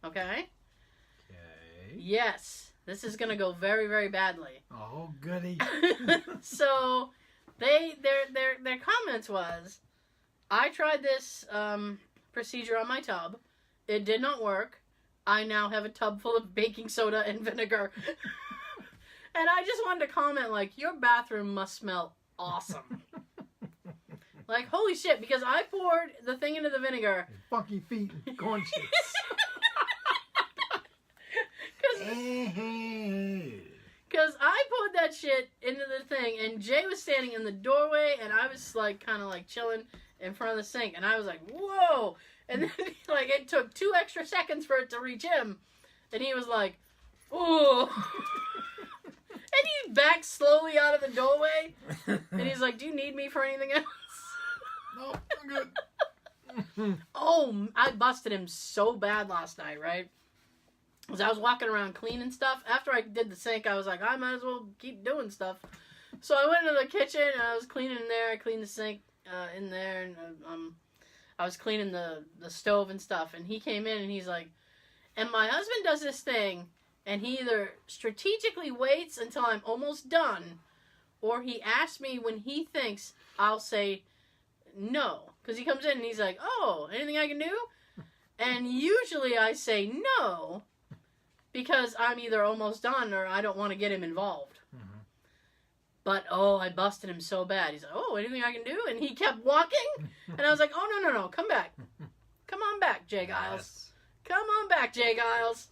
Okay? Okay. Yes. This is gonna go very, very badly. Oh, goody. So, their comments was, I tried this procedure on my tub. It did not work. I now have a tub full of baking soda and vinegar. And I just wanted to comment, like, your bathroom must smell awesome. Like, holy shit, because I poured the thing into the vinegar. Funky feet and corn chips. Because I poured that shit into the thing, and Jay was standing in the doorway, and I was, like, kind of, like, chilling in front of the sink, and I was like, whoa! And then, like, it took 2 extra seconds for it to reach him, and he was like, ooh. And he backed slowly out of the doorway, and he's like, do you need me for anything else? No, I'm good. Oh, I busted him so bad last night, right? Because I was walking around cleaning stuff. After I did the sink, I was like, I might as well keep doing stuff. So I went into the kitchen, and I was cleaning in there. I cleaned the sink in there, and I was cleaning the stove and stuff. And he came in, and he's like, and my husband does this thing, and he either strategically waits until I'm almost done, or he asks me when he thinks I'll say no. Because he comes in, and he's like, oh, anything I can do? And usually I say no, because I'm either almost done or I don't want to get him involved. Mm-hmm. But, oh, I busted him so bad. He's like, oh, anything I can do? And he kept walking. And I was like, oh, no, come back. Come on back, Jay Giles. Yes. Come on back, Jay Giles.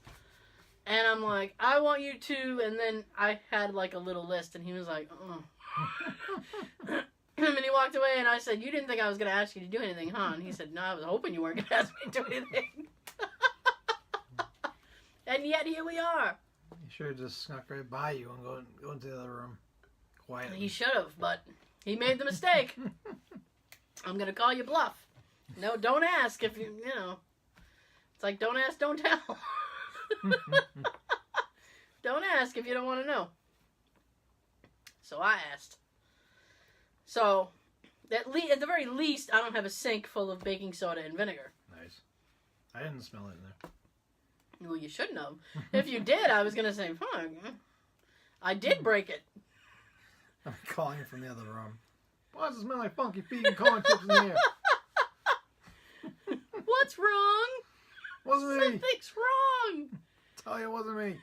And I'm like, I want you to. And then I had like a little list, and he was like, oh. And he walked away, and I said, you didn't think I was going to ask you to do anything, huh? And he said, no, I was hoping you weren't going to ask me to do anything. And yet here we are. He should have just snuck right by you and go into the other room quietly. He should have, but he made the mistake. I'm going to call you bluff. No, don't ask if you know. It's like, don't ask, don't tell. Don't ask if you don't want to know. So I asked. So, at the very least, I don't have a sink full of baking soda and vinegar. Nice. I didn't smell it in there. Well, you shouldn't have. If you did, I was going to say, fuck. I did break it. I'm calling from the other room. Why does it smell like funky feet and corn chips in here? What's wrong? Wasn't me. Something's wrong. Tell you it wasn't me.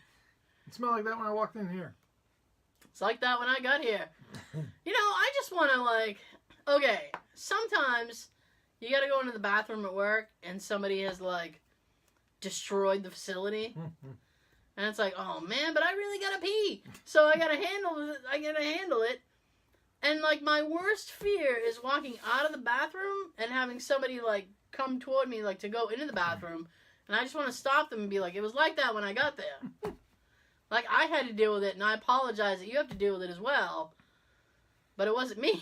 It smelled like that when I walked in here. It's like that when I got here. You know, I just want to, like, okay, sometimes you got to go into the bathroom at work and somebody has, like, destroyed the facility. And it's like, oh, man, but I really got to pee. So I got to handle it. And, like, my worst fear is walking out of the bathroom and having somebody, like, come toward me, like, to go into the bathroom. And I just want to stop them and be like, it was like that when I got there. Like, I had to deal with it, and I apologize that you have to deal with it as well. But it wasn't me.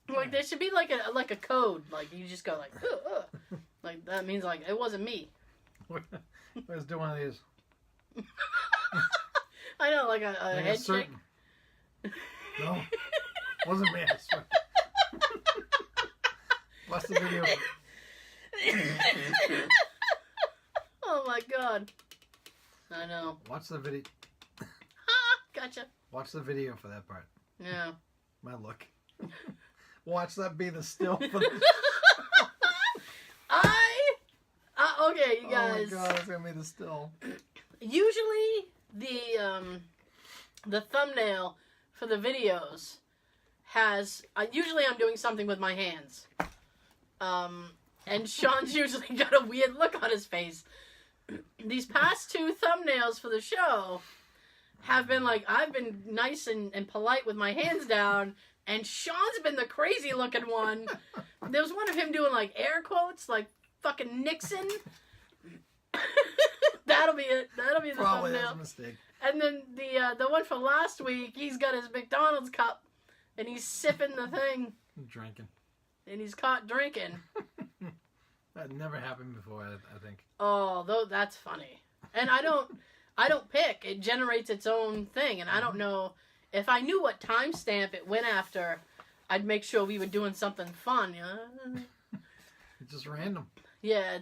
Like, there should be, like a code. Like, you just go, like, like, that means, like, it wasn't me. Let's do one of these. I know, like a head shake. No, wasn't me. I swear. Watch the video. Oh my god. I know. Watch the video. Gotcha. Watch the video for that part. Yeah. My look. Watch that be the still for the okay, you guys. Oh my god, it's gonna be the still. Usually the thumbnail for the videos has usually I'm doing something with my hands. And Sean's usually got a weird look on his face. These past 2 thumbnails for the show have been like, I've been nice and polite with my hands down, and Sean's been the crazy looking one. There was one of him doing like air quotes, like fucking Nixon. That'll be it. That'll be the Probably thumbnail. that's a mistake. And then the one for last week, he's got his McDonald's cup, and he's sipping the thing, I'm drinking. and he's caught drinking. That never happened before, I think. Oh, though that's funny. And I don't pick. It generates its own thing, and I don't know if I knew what timestamp it went after. I'd make sure we were doing something fun. It's just random. Yeah,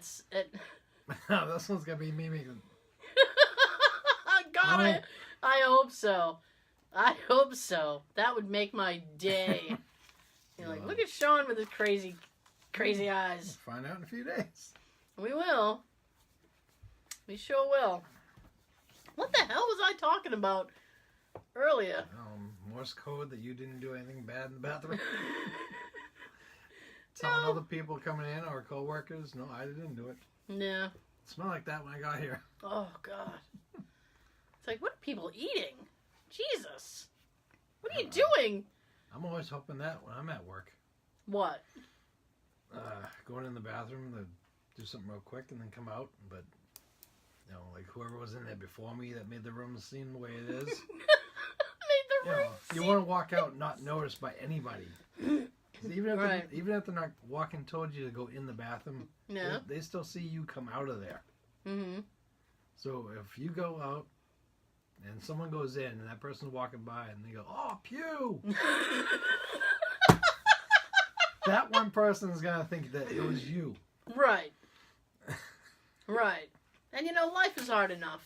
This one's gonna be me making. God, No. I hope so. I hope so. That would make my day. You're like, look at Sean with his crazy eyes. We'll find out in a few days. We will. We sure will. What the hell was I talking about earlier? Morse code that you didn't do anything bad in the bathroom. Telling No. other people coming in or coworkers, no, I didn't do it. No. It smelled like that when I got here. Oh, God. It's like, what are people eating? Jesus. What are you doing? I'm always hoping that when I'm at work, What? going in the bathroom to do something real quick and then come out, but like whoever was in there before me that made the room seem the way it is. Made the room You want to walk out not noticed by anybody. 'Cause even if Right. they're not walking towards you to go in the bathroom, Yeah. they still see you come out of there. Mm-hmm. So if you go out and someone goes in and that person's walking by and they go, "Oh, pew!" that one person is gonna think that it was you. Right. Right. And you know, life is hard enough.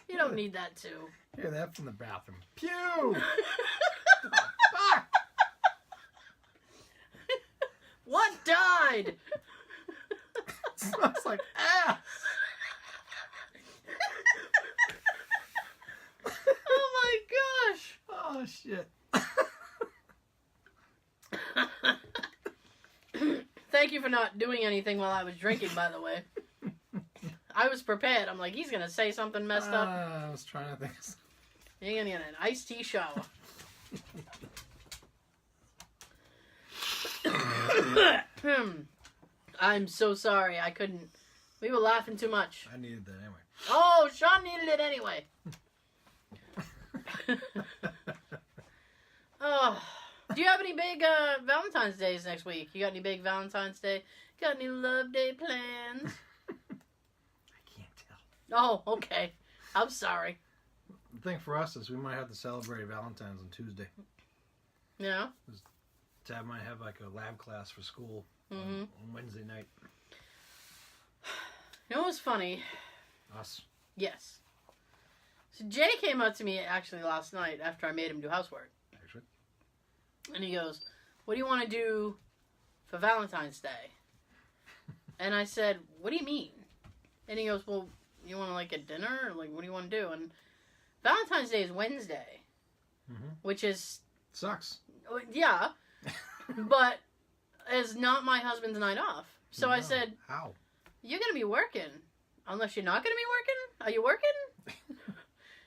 You don't need that too. Hear that from the bathroom. Pew! Fuck! What died? Smells like ass. Oh my gosh. Oh shit. Thank you for not doing anything while I was drinking, by the way. I was prepared. I'm like, he's going to say something messed up. I was trying to think. You're going to get an iced tea shower. I'm so sorry. I couldn't. We were laughing too much. I needed that anyway. Oh, Sean needed it anyway. Oh, do you have any big Valentine's Days next week? You got any big Valentine's Day? Got any love day plans? I can't tell. Oh, okay. I'm sorry. The thing for us is we might have to celebrate Valentine's on Tuesday. Yeah. Tab might have like a lab class for school Mm-hmm. on Wednesday night. You know what's funny? Us. Yes. So Jay came up to me actually last night after I made him do housework. Actually. And he goes, "What do you want to do for Valentine's Day?" And I said, "What do you mean?" And he goes, "Well, you want to like a dinner? Or, like, what do you want to do?" And Valentine's Day is Wednesday, Mm-hmm. which is, Sucks. yeah, but is not my husband's night off. So I No. said, How? "You're going to be working. Unless you're not going to be working? Are you working?"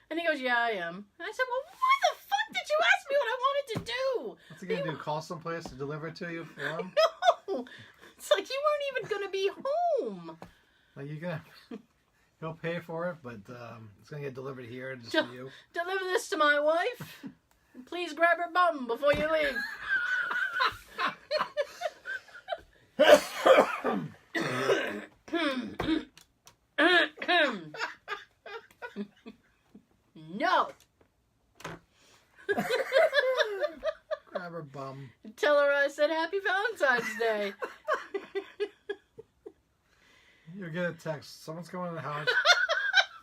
And he goes, "Yeah, I am." And I said, "Well, why the fuck did you ask me what I wanted to do?" What's he gonna do? Call someplace to deliver it to you for him? No! It's like you weren't even going to be home. Like you gonna? He'll pay for it, but it's gonna get delivered here just for you. Deliver this to my wife. Please grab her bum before you leave. No. Grab her bum. Tell her I said Happy Valentine's Day. You'll get a text. Someone's coming in the house.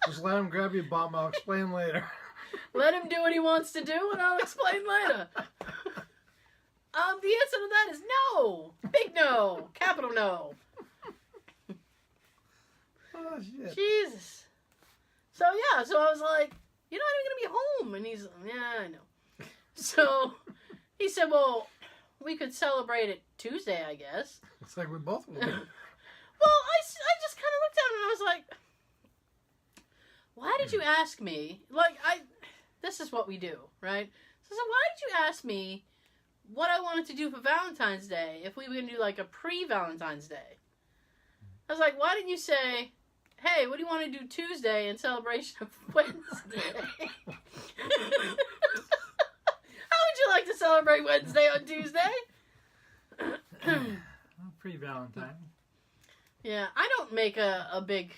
Just let him grab your bum. I'll explain later. Let him do what he wants to do, and I'll explain later. The answer to that is no. Big no. Capital no. Oh shit. Jesus. So yeah, so I was like, "You're not even gonna be home," and he's, "Yeah, I know." So he said, "Well, we could celebrate it Tuesday, I guess." Looks like we both will. Well, I just kind of looked at him and I was like, "Why did you ask me? Like, this is what we do, right?" So why did you ask me what I wanted to do for Valentine's Day if we were gonna do like a pre-Valentine's Day? I was like, "Why didn't you say, hey, what do you want to do Tuesday in celebration of Wednesday?" How would you like to celebrate Wednesday on Tuesday? Pre-Valentine. Yeah, I don't make a big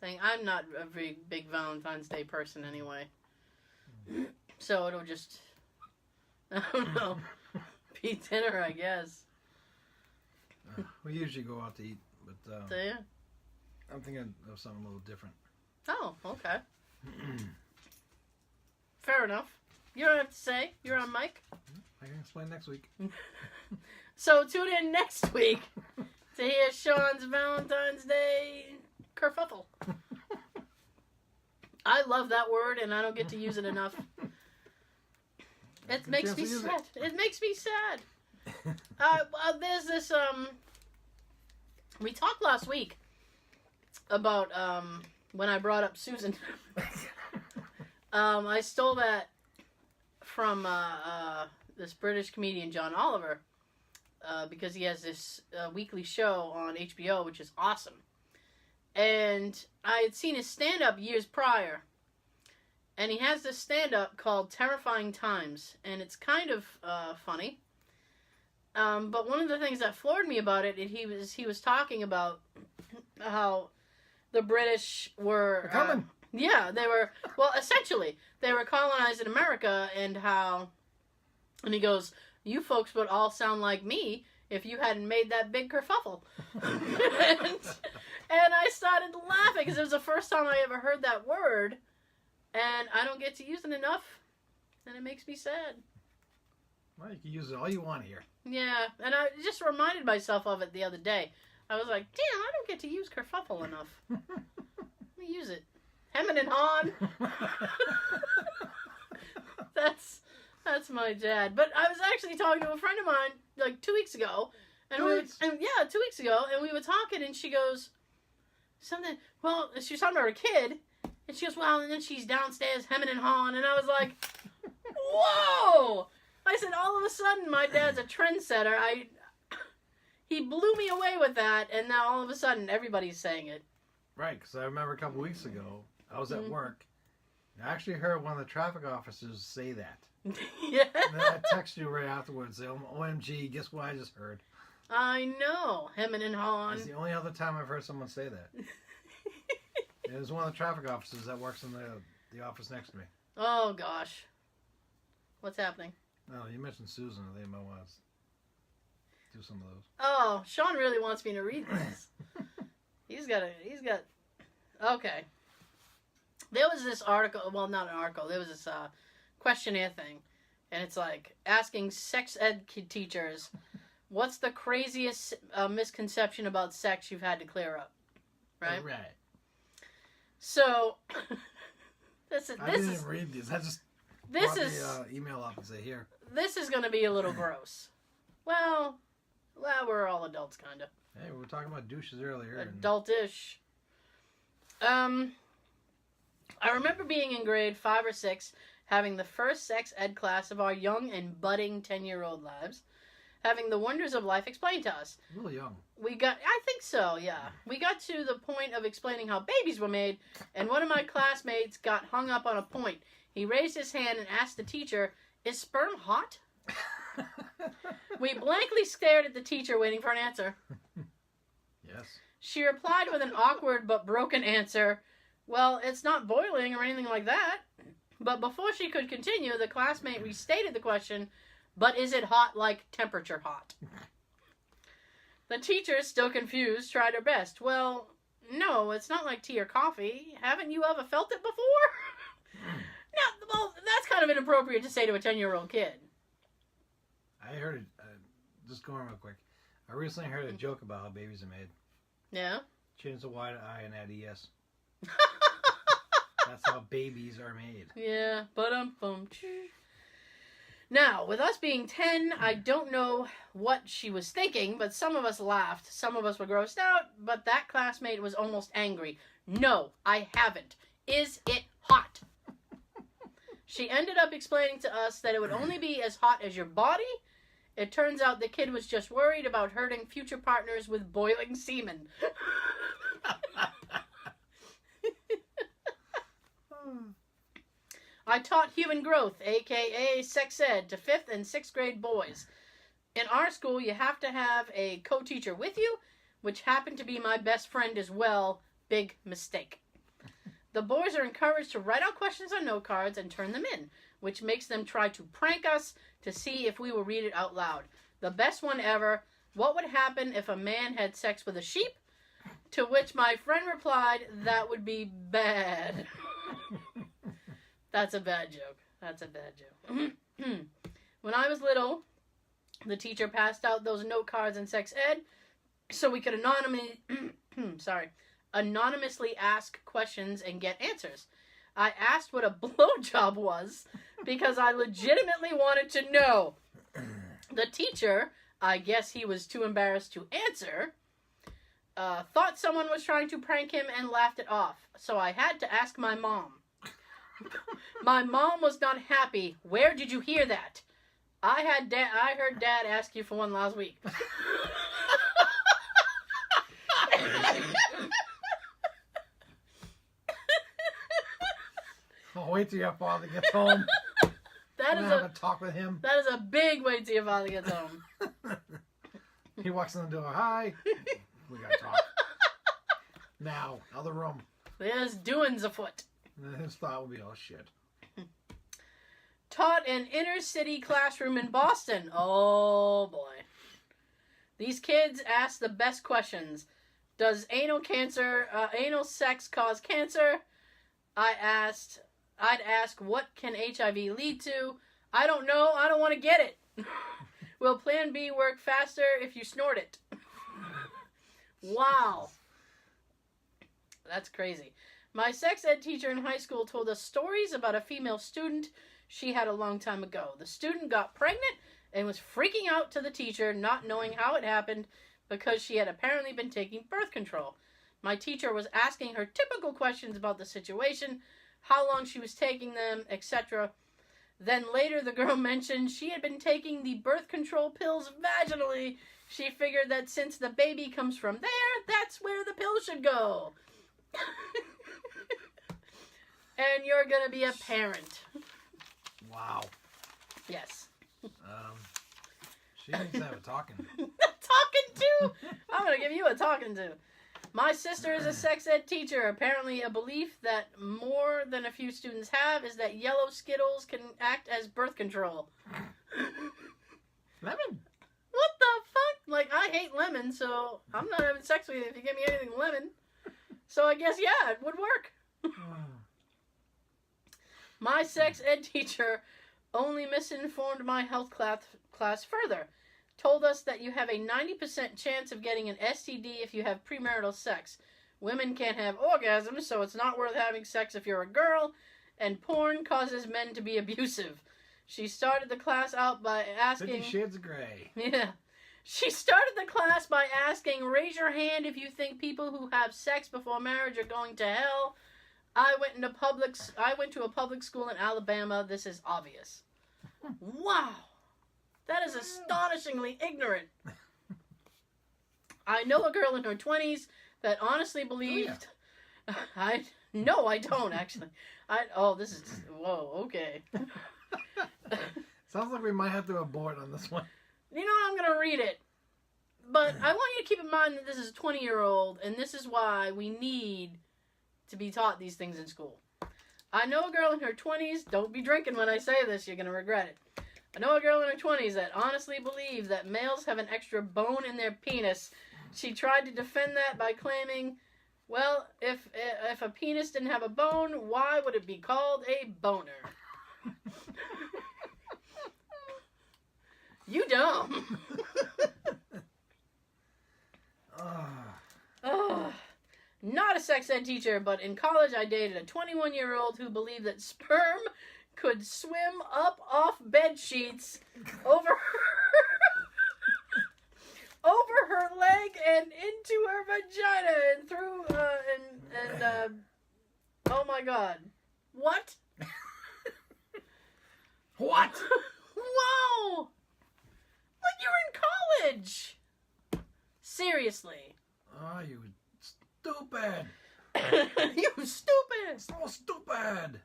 thing. I'm not a very big Valentine's Day person anyway. So it'll just, I don't know, be dinner, I guess. We usually go out to eat, but So yeah. I'm thinking of something a little different. Oh, okay. Fair enough. You don't have to say. You're on mic. I can explain next week. So tune in next week to hear Sean's Valentine's Day kerfuffle. I love that word, and I don't get to use it enough. It makes me sad. It makes me sad. There's this, we talked last week about, when I brought up Susan. I stole that from, this British comedian, John Oliver, because he has this weekly show on HBO, which is awesome. And I had seen his stand-up years prior. And he has this stand-up called Terrifying Times. And it's kind of funny. But one of the things that floored me about it, he was talking about how the British were... They're coming! Yeah, they were... Well, essentially, they were colonizing America, and how... And he goes, you folks would all sound like me if you hadn't made that big kerfuffle. And I started laughing because it was the first time I ever heard that word, and I don't get to use it enough, and it makes me sad. Well, you can use it all you want here. Yeah, and I just reminded myself of it the other day. I was like, damn, I don't get to use kerfuffle enough. Let me use it. Hemming and hawing. That's my dad. But I was actually talking to a friend of mine like 2 weeks ago, and 2 weeks ago, and we were talking, and she goes something. Well, she was talking about her kid, and she goes, well, and then she's downstairs hemming and hawing, and I was like, whoa! I said, all of a sudden, my dad's a trendsetter. He blew me away with that, and now all of a sudden, everybody's saying it. Right, because I remember a couple weeks ago, I was at work, and I actually heard one of the traffic officers say that. Yeah. And then I text you right afterwards, say, OMG, guess what I just heard? I know, hemming and hawing. It's the only other time I've heard someone say that. It was one of the traffic officers that works in the office next to me. Oh, gosh. What's happening? No, you mentioned Susan. I think I might want to do some of those. Oh, Sean really wants me to read this. He's got... Okay. There was this article, well, not an article, there was this questionnaire thing, and it's like, asking sex ed teachers, what's the craziest misconception about sex you've had to clear up? Right? Right. So, I didn't even read these. I just brought the email up and say, here. This is going to be a little gross. Well, we're all adults, kind of. Hey, we were talking about douches earlier. Adultish. I remember being in grade 5 or 6, having the first sex ed class of our young and budding 10-year-old lives, having the wonders of life explained to us. Really young. I think so, yeah. We got to the point of explaining how babies were made, and one of my classmates got hung up on a point. He raised his hand and asked the teacher, is sperm hot? We blankly stared at the teacher, waiting for an answer. Yes. She replied with an awkward but broken answer, well, it's not boiling or anything like that. But before she could continue, the classmate restated the question, but is it hot like temperature hot? The teacher, still confused, tried her best. Well, no, it's not like tea or coffee. Haven't you ever felt it before? No, well, that's kind of inappropriate to say to a 10-year-old kid. I heard it, just going real quick. I recently heard a joke about how babies are made. Yeah? Change the Y to I and add ES. That's how babies are made. Yeah, Now, with us being 10, I don't know what she was thinking, but some of us laughed. Some of us were grossed out, but that classmate was almost angry. No, I haven't. Is it hot? She ended up explaining to us that it would only be as hot as your body. It turns out the kid was just worried about hurting future partners with boiling semen. I taught human growth, aka sex ed, to 5th and 6th grade boys. In our school, you have to have a co-teacher with you, which happened to be my best friend as well. Big mistake. The boys are encouraged to write out questions on note cards and turn them in, which makes them try to prank us to see if we will read it out loud. The best one ever: what would happen if a man had sex with a sheep? To which my friend replied, that would be bad. That's a bad joke. That's a bad joke. When I was little, the teacher passed out those note cards in sex ed so we could anonymously ask questions and get answers. I asked what a blowjob was because I legitimately wanted to know. The teacher, I guess he was too embarrassed to answer, thought someone was trying to prank him and laughed it off. So I had to ask my mom. My mom was not happy. Where did you hear that? I heard Dad ask you for one last week. I'll wait till your father gets home. Have a talk with him. That is a big wait till your father gets home. He walks in the door. Hi. We gotta talk. Now, other room. There's doings afoot. And his thought will be, oh shit. Taught an inner city classroom in Boston. Oh boy. These kids ask the best questions. Does anal sex cause cancer? I'd ask, what can HIV lead to? I don't know. I don't want to get it. Will Plan B work faster if you snort it? Wow. That's crazy. My sex ed teacher in high school told us stories about a female student she had a long time ago. The student got pregnant and was freaking out to the teacher, not knowing how it happened because she had apparently been taking birth control. My teacher was asking her typical questions about the situation, how long she was taking them, etc. Then later the girl mentioned she had been taking the birth control pills vaginally. She figured that since the baby comes from there, that's where the pill should go. And you're going to be a parent. Wow. Yes. She needs to have a talking. Talking to? I'm going to give you a talking to. My sister is a sex ed teacher. Apparently a belief that more than a few students have is that yellow Skittles can act as birth control. Lemon? What the fuck? Like, I hate lemon, so I'm not having sex with you if you give me anything lemon. So I guess, yeah, it would work. My sex ed teacher only misinformed my health class further. Told us that you have a 90% chance of getting an STD if you have premarital sex. Women can't have orgasms, so it's not worth having sex if you're a girl, and porn causes men to be abusive. She started the class out by asking... 50 Shades of Grey. Yeah. She started the class by asking, raise your hand if you think people who have sex before marriage are going to hell. I went to a public school in Alabama. This is obvious. Wow. That is astonishingly ignorant. I know a girl in her 20s that honestly believed... Oh, yeah. No, I don't, actually. This is... Whoa, okay. Sounds like we might have to abort on this one. You know what? I'm going to read it. But I want you to keep in mind that this is a 20-year-old, and this is why we need to be taught these things in school. I know a girl in her 20s, don't be drinking when I say this, you're going to regret it. I know a girl in her 20s that honestly believes that males have an extra bone in their penis. She tried to defend that by claiming, well, if a penis didn't have a bone, why would it be called a boner? You dumb. Not a sex ed teacher, but in college I dated a 21-year-old who believed that sperm could swim up off bed sheets over her leg and into her vagina and through oh my god. What? What? Whoa! Like you're in college. Seriously. Oh, you stupid. You stupid. So stupid.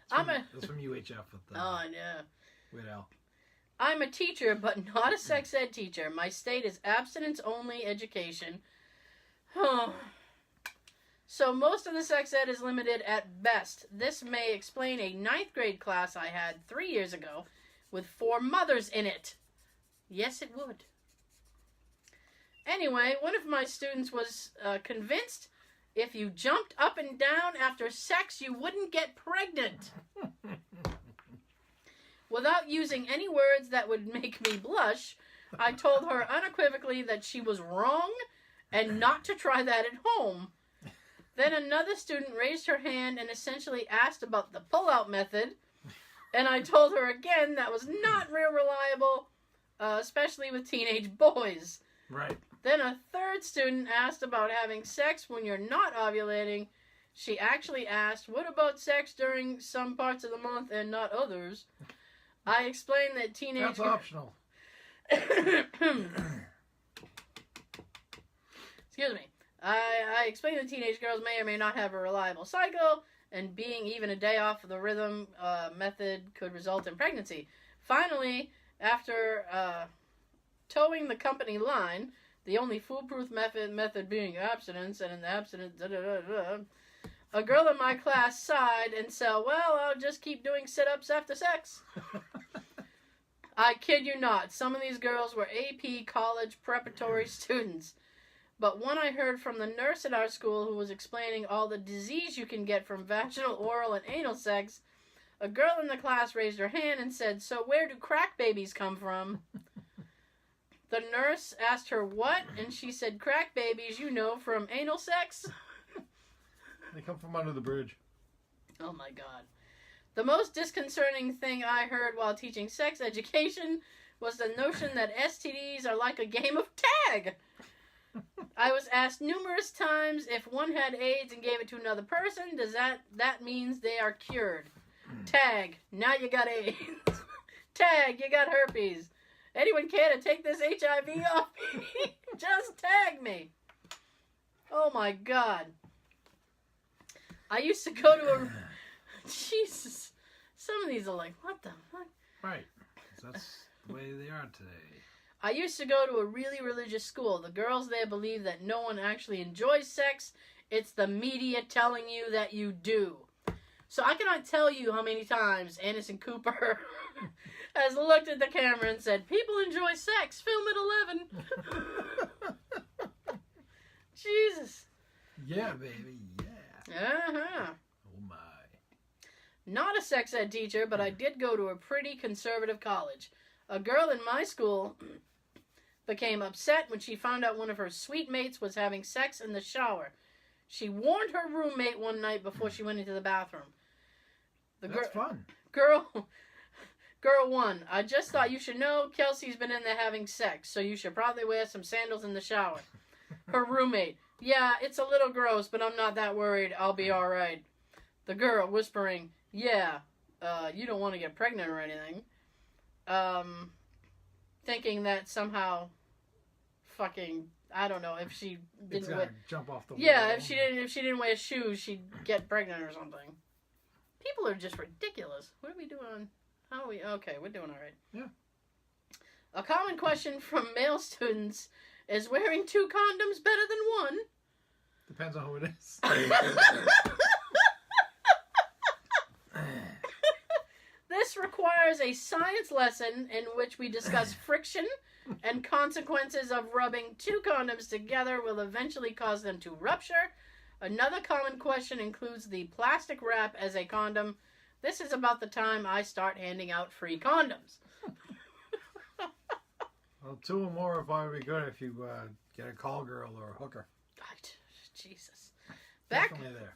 That's from UHF with the... Oh, yeah. Weird Al. I'm a teacher, but not a sex ed teacher. My state is abstinence-only education. So most of the sex ed is limited at best. This may explain a 9th grade class I had 3 years ago with 4 mothers in it. Yes, it would. Anyway, one of my students was convinced if you jumped up and down after sex, you wouldn't get pregnant. Without using any words that would make me blush, I told her unequivocally that she was wrong and not to try that at home. Then another student raised her hand and essentially asked about the pull-out method, and I told her again that was not real reliable, especially with teenage boys. Right. Then a third student asked about having sex when you're not ovulating. She actually asked, what about sex during some parts of the month and not others? I explained that teenage... That's optional. Excuse me. I explained that teenage girls may or may not have a reliable cycle, and being even a day off of the rhythm method could result in pregnancy. Finally, after towing the company line, the only foolproof method being abstinence, and in the abstinence, a girl in my class sighed and said, well, I'll just keep doing sit-ups after sex. I kid you not, some of these girls were AP college preparatory students. But one I heard from the nurse at our school who was explaining all the disease you can get from vaginal, oral, and anal sex, a girl in the class raised her hand and said, so where do crack babies come from? The nurse asked her what, and she said, crack babies, you know, from anal sex? They come from under the bridge. Oh my God. The most disconcerting thing I heard while teaching sex education was the notion that STDs are like a game of tag. I was asked numerous times if one had AIDS and gave it to another person, does that means they are cured? Tag, now you got AIDS. Tag, you got herpes. Anyone care to take this HIV off me? Just tag me. Oh my God. I used to go to a... Jesus. Some of these are like, what the fuck? Right. That's the way they are today. I used to go to a really religious school. The girls there believe that no one actually enjoys sex. It's the media telling you that you do. So I cannot tell you how many times Anderson Cooper has looked at the camera and said, people enjoy sex. Film at 11. Jesus. Yeah, baby. Yeah. Uh-huh. Oh, my. Not a sex ed teacher, but I did go to a pretty conservative college. A girl in my school became upset when she found out one of her suite mates was having sex in the shower. She warned her roommate one night before she went into the bathroom. That's fun. Girl 1, I just thought you should know Kelsey's been in there having sex, so you should probably wear some sandals in the shower. Her roommate, yeah, it's a little gross, but I'm not that worried. I'll be alright. The girl whispering, yeah, you don't want to get pregnant or anything. Thinking that somehow fucking, I don't know, if she didn't wear, jump off the wall. yeah, if she didn't wear shoes, she'd get pregnant or something. People are just ridiculous. What are we doing? How are we? Okay, we're doing all right. Yeah. A common question from male students is wearing 2 condoms better than 1? Depends on who it is. This requires a science lesson in which we discuss friction and consequences of rubbing 2 condoms together will eventually cause them to rupture. Another common question includes the plastic wrap as a condom. This is about the time I start handing out free condoms. Well, 2 or more would probably be good if you get a call girl or a hooker. Jesus. Definitely there.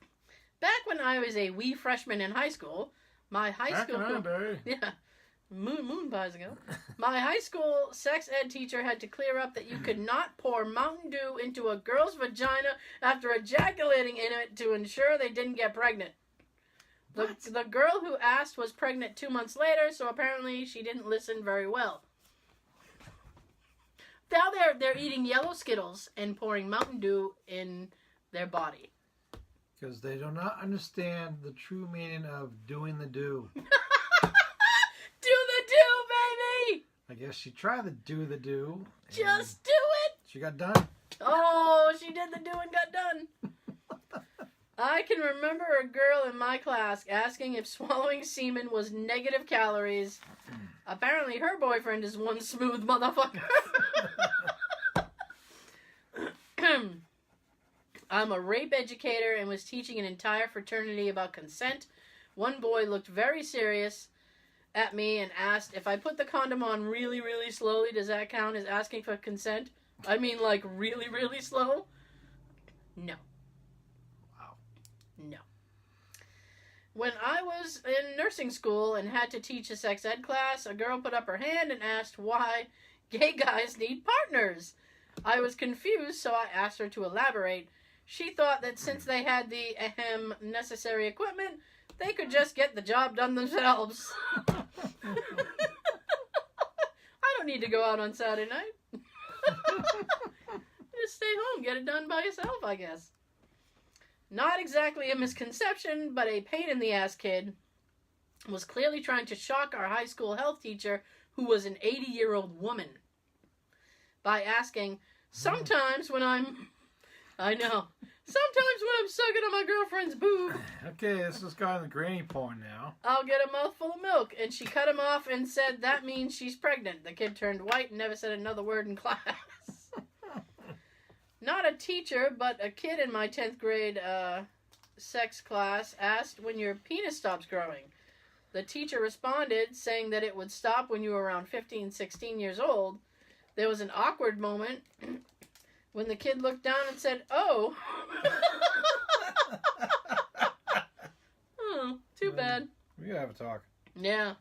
Back when I was a wee freshman in high school, my high school... Yeah, moon pies ago. My high school sex ed teacher had to clear up that you could not pour Mountain Dew into a girl's vagina after ejaculating in it to ensure they didn't get pregnant. The girl who asked was pregnant 2 months later, so apparently she didn't listen very well. Now they're eating yellow Skittles and pouring Mountain Dew in their body. Because they do not understand the true meaning of doing the do. Do the do, baby! I guess she tried to do the do. Just do it! She got done. Oh, she did the do and got done. I can remember a girl in my class asking if swallowing semen was negative calories. Apparently her boyfriend is one smooth motherfucker. I'm a rape educator and was teaching an entire fraternity about consent. One boy looked very serious at me and asked, if I put the condom on really, really slowly, does that count as asking for consent? I mean, like, really, really slow? No. Wow. No. When I was in nursing school and had to teach a sex ed class, a girl put up her hand and asked why gay guys need partners. I was confused, so I asked her to elaborate. She thought that since they had the necessary equipment, they could just get the job done themselves. I don't need to go out on Saturday night. Just stay home, get it done by yourself, I guess. Not exactly a misconception, but a pain-in-the-ass kid was clearly trying to shock our high school health teacher, who was an 80-year-old woman, by asking, sometimes when I'm sucking on my girlfriend's boob, Okay, this has gotten the granny porn now. I'll get a mouthful of milk. And she cut him off and said, that means she's pregnant. The kid turned white and never said another word in class. Not a teacher, but a kid in my 10th grade sex class asked when your penis stops growing. The teacher responded, saying that it would stop when you were around 15, 16 years old. There was an awkward moment when the kid looked down and said, oh. Oh, too bad. We gotta have a talk. Yeah.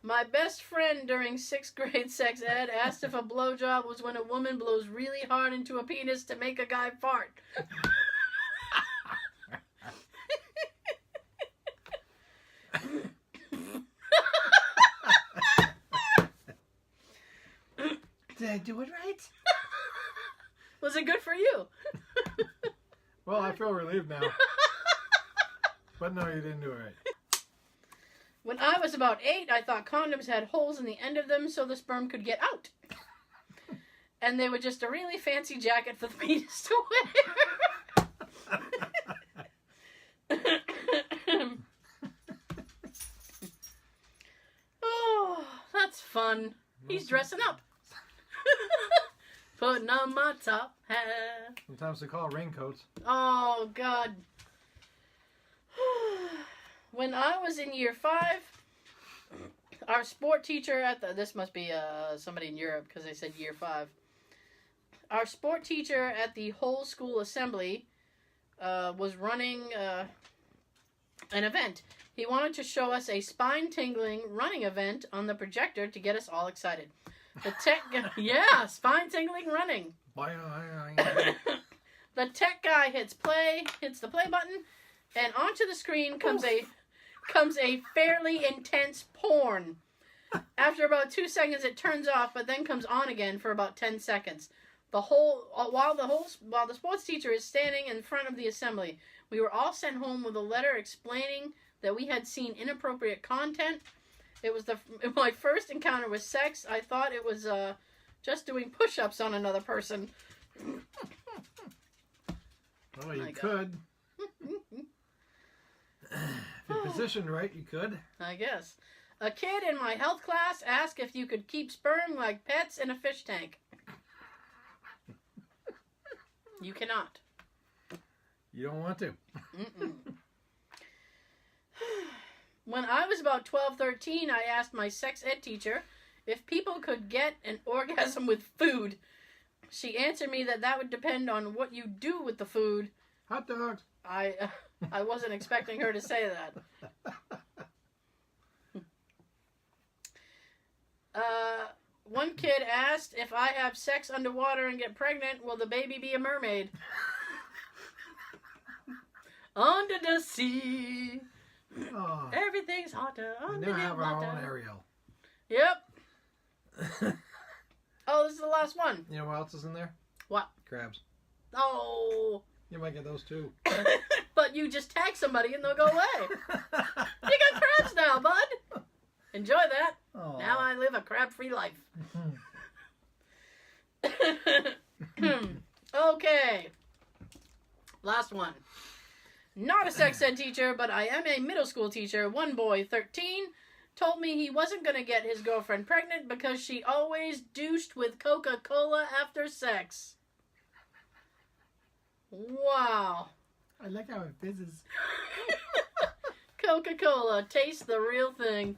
My best friend during 6th grade sex ed asked if a blowjob was when a woman blows really hard into a penis to make a guy fart. Did I do it right? Was it good for you? Well, I feel relieved now. But no, you didn't do it right. When I was about 8, I thought condoms had holes in the end of them so the sperm could get out. And they were just a really fancy jacket for the penis to wear. Oh, that's fun. He's dressing up. Putting on my top hat. Sometimes they call it raincoats. Oh, God. When I was in year 5, our sport teacher this must be somebody in Europe because they said year 5. Our sport teacher at the whole school assembly was running an event. He wanted to show us a spine-tingling running event on the projector to get us all excited. The tech, yeah, spine-tingling running. The tech guy hits the play button, and onto the screen comes a fairly intense porn. After about 2 seconds, it turns off, but then comes on again for about 10 seconds. While the sports teacher is standing in front of the assembly, we were all sent home with a letter explaining that we had seen inappropriate content. It was my first encounter with sex. I thought it was just doing push-ups on another person. Oh, you could. If you're positioned right, you could. I guess. A kid in my health class asked if you could keep sperm like pets in a fish tank. You cannot. You don't want to. Mm-mm. When I was about 12, 13, I asked my sex ed teacher if people could get an orgasm with food. She answered me that would depend on what you do with the food. Hot dogs. I wasn't expecting her to say that. One kid asked, if I have sex underwater and get pregnant, will the baby be a mermaid? Under the sea. Oh, Everything's hotter we under now the have our water. own Ariel. Yep. Oh, this is the last one. You know what else is in there? What? Crabs. Oh. You might get those too. But you just tag somebody and they'll go away. You got crabs now, bud. Enjoy that. Oh. Now I live a crab-free life. Okay. Last one. Not a sex ed teacher, but I am a middle school teacher. One boy, 13, told me he wasn't going to get his girlfriend pregnant because she always douched with Coca-Cola after sex. Wow. I like how it fizzes. Coca-Cola, taste the real thing.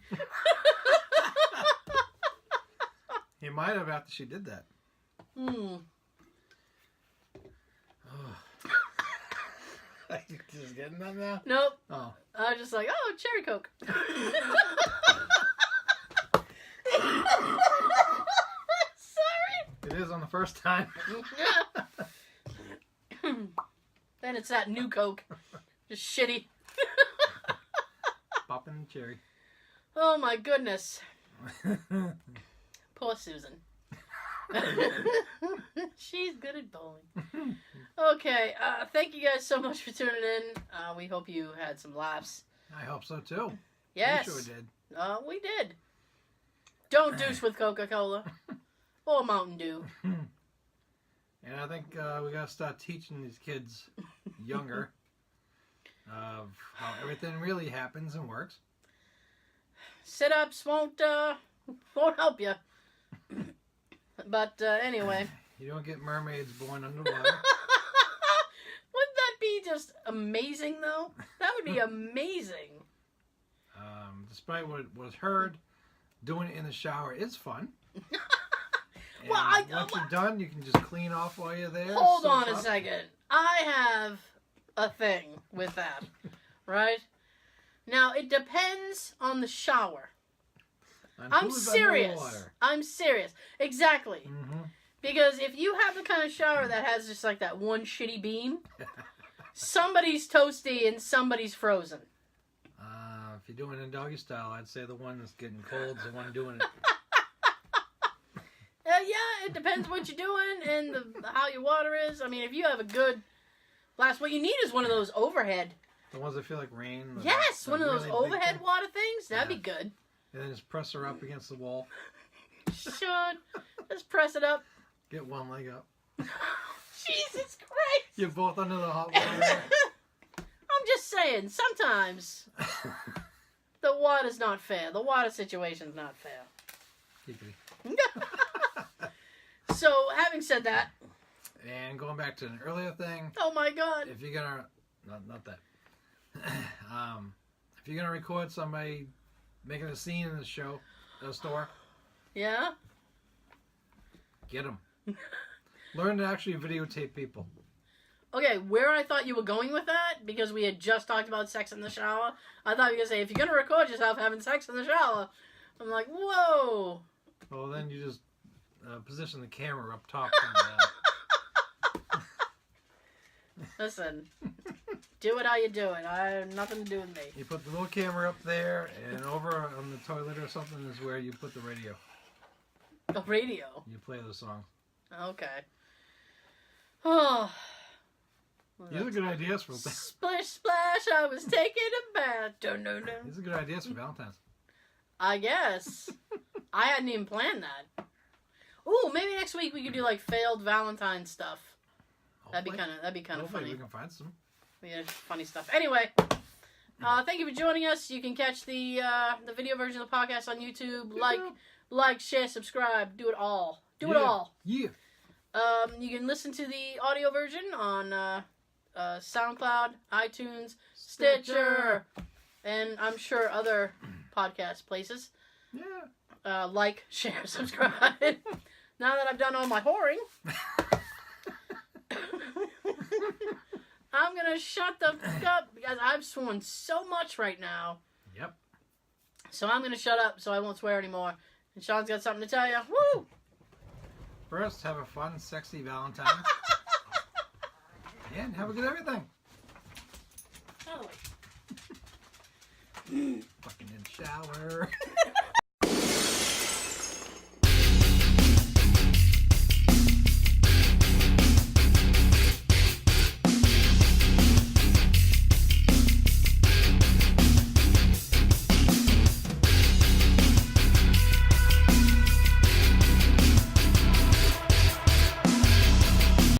He might have after she did that. Hmm. You just getting that now? Nope. Oh. I was just like, oh, cherry Coke. Sorry. It is on the first time. Then it's that new Coke. Just shitty. Popping the cherry. Oh my goodness. Poor Susan. She's good at bowling. Okay, thank you guys so much for tuning in. We hope you had some laughs. I hope so too. Yes. We sure did. We did. Don't douche with Coca-Cola. Or Mountain Dew. And I think we gotta start teaching these kids younger of how everything really happens and works. Sit-ups won't help you. But anyway. You don't get mermaids born underwater. Wouldn't that be just amazing, though? That would be amazing. Despite what was heard, doing it in the shower is fun. Well, once you're done, you can just clean off while you're there. Hold soak on a up. second. I have a thing with that, right? Now, it depends on the shower. And I'm who's serious. underwater? I'm serious. Exactly. Mm-hmm. Because if you have the kind of shower that has just like that one shitty beam, somebody's toasty and somebody's frozen. If you're doing it in doggy style, I'd say the one that's getting cold is the one doing it. Yeah, it depends what you're doing and how your water is. I mean, if you have a good blast, what you need is one of those overhead. The ones that feel like rain. Yes, the one of those really big overhead thing. water things. That'd Yeah. be good. And then just press her up against the wall. Should. Just press it up. Get one leg up. Jesus Christ. You're both under the hot water. I'm just saying, sometimes the water's not fair. The water situation's not fair. Giggity. So, having said that, And going back to an earlier thing, oh my God. if you're gonna, not that. If you're gonna record somebody making a scene in the store, Yeah? get them. Learn to actually videotape people. Okay, where I thought you were going with that, because we had just talked about sex in the shower, I thought you were going to say, if you're going to record yourself having sex in the shower, I'm like, whoa. Well, then you just position the camera up top. Listen, do it how you do it. I have nothing to do with me. You put the little camera up there, and over on the toilet or something is where you put the radio. The radio. You play the song. Okay. Oh. These are good ideas for Splish splash, I was taking a bath. Dun, dun, dun. These are good ideas for Valentine's. I guess. I hadn't even planned that. Ooh, maybe next week we could do like failed Valentine stuff. That'd be kind of Hopefully funny. we can find some. Yeah, funny stuff. Anyway, thank you for joining us. You can catch the video version of the podcast on YouTube. Like, share, subscribe. Do it all. Do it all. Yeah. You can listen to the audio version on SoundCloud, iTunes, Stitcher, and I'm sure other podcast places. Yeah. Like, share, subscribe. Now that I've done all my whoring, I'm gonna shut the fuck up because I've sworn so much right now. Yep. So I'm gonna shut up so I won't swear anymore. And Sean's got something to tell you. Woo! First, have a fun, sexy Valentine. And have a good everything. Out of the way. Fucking in the shower.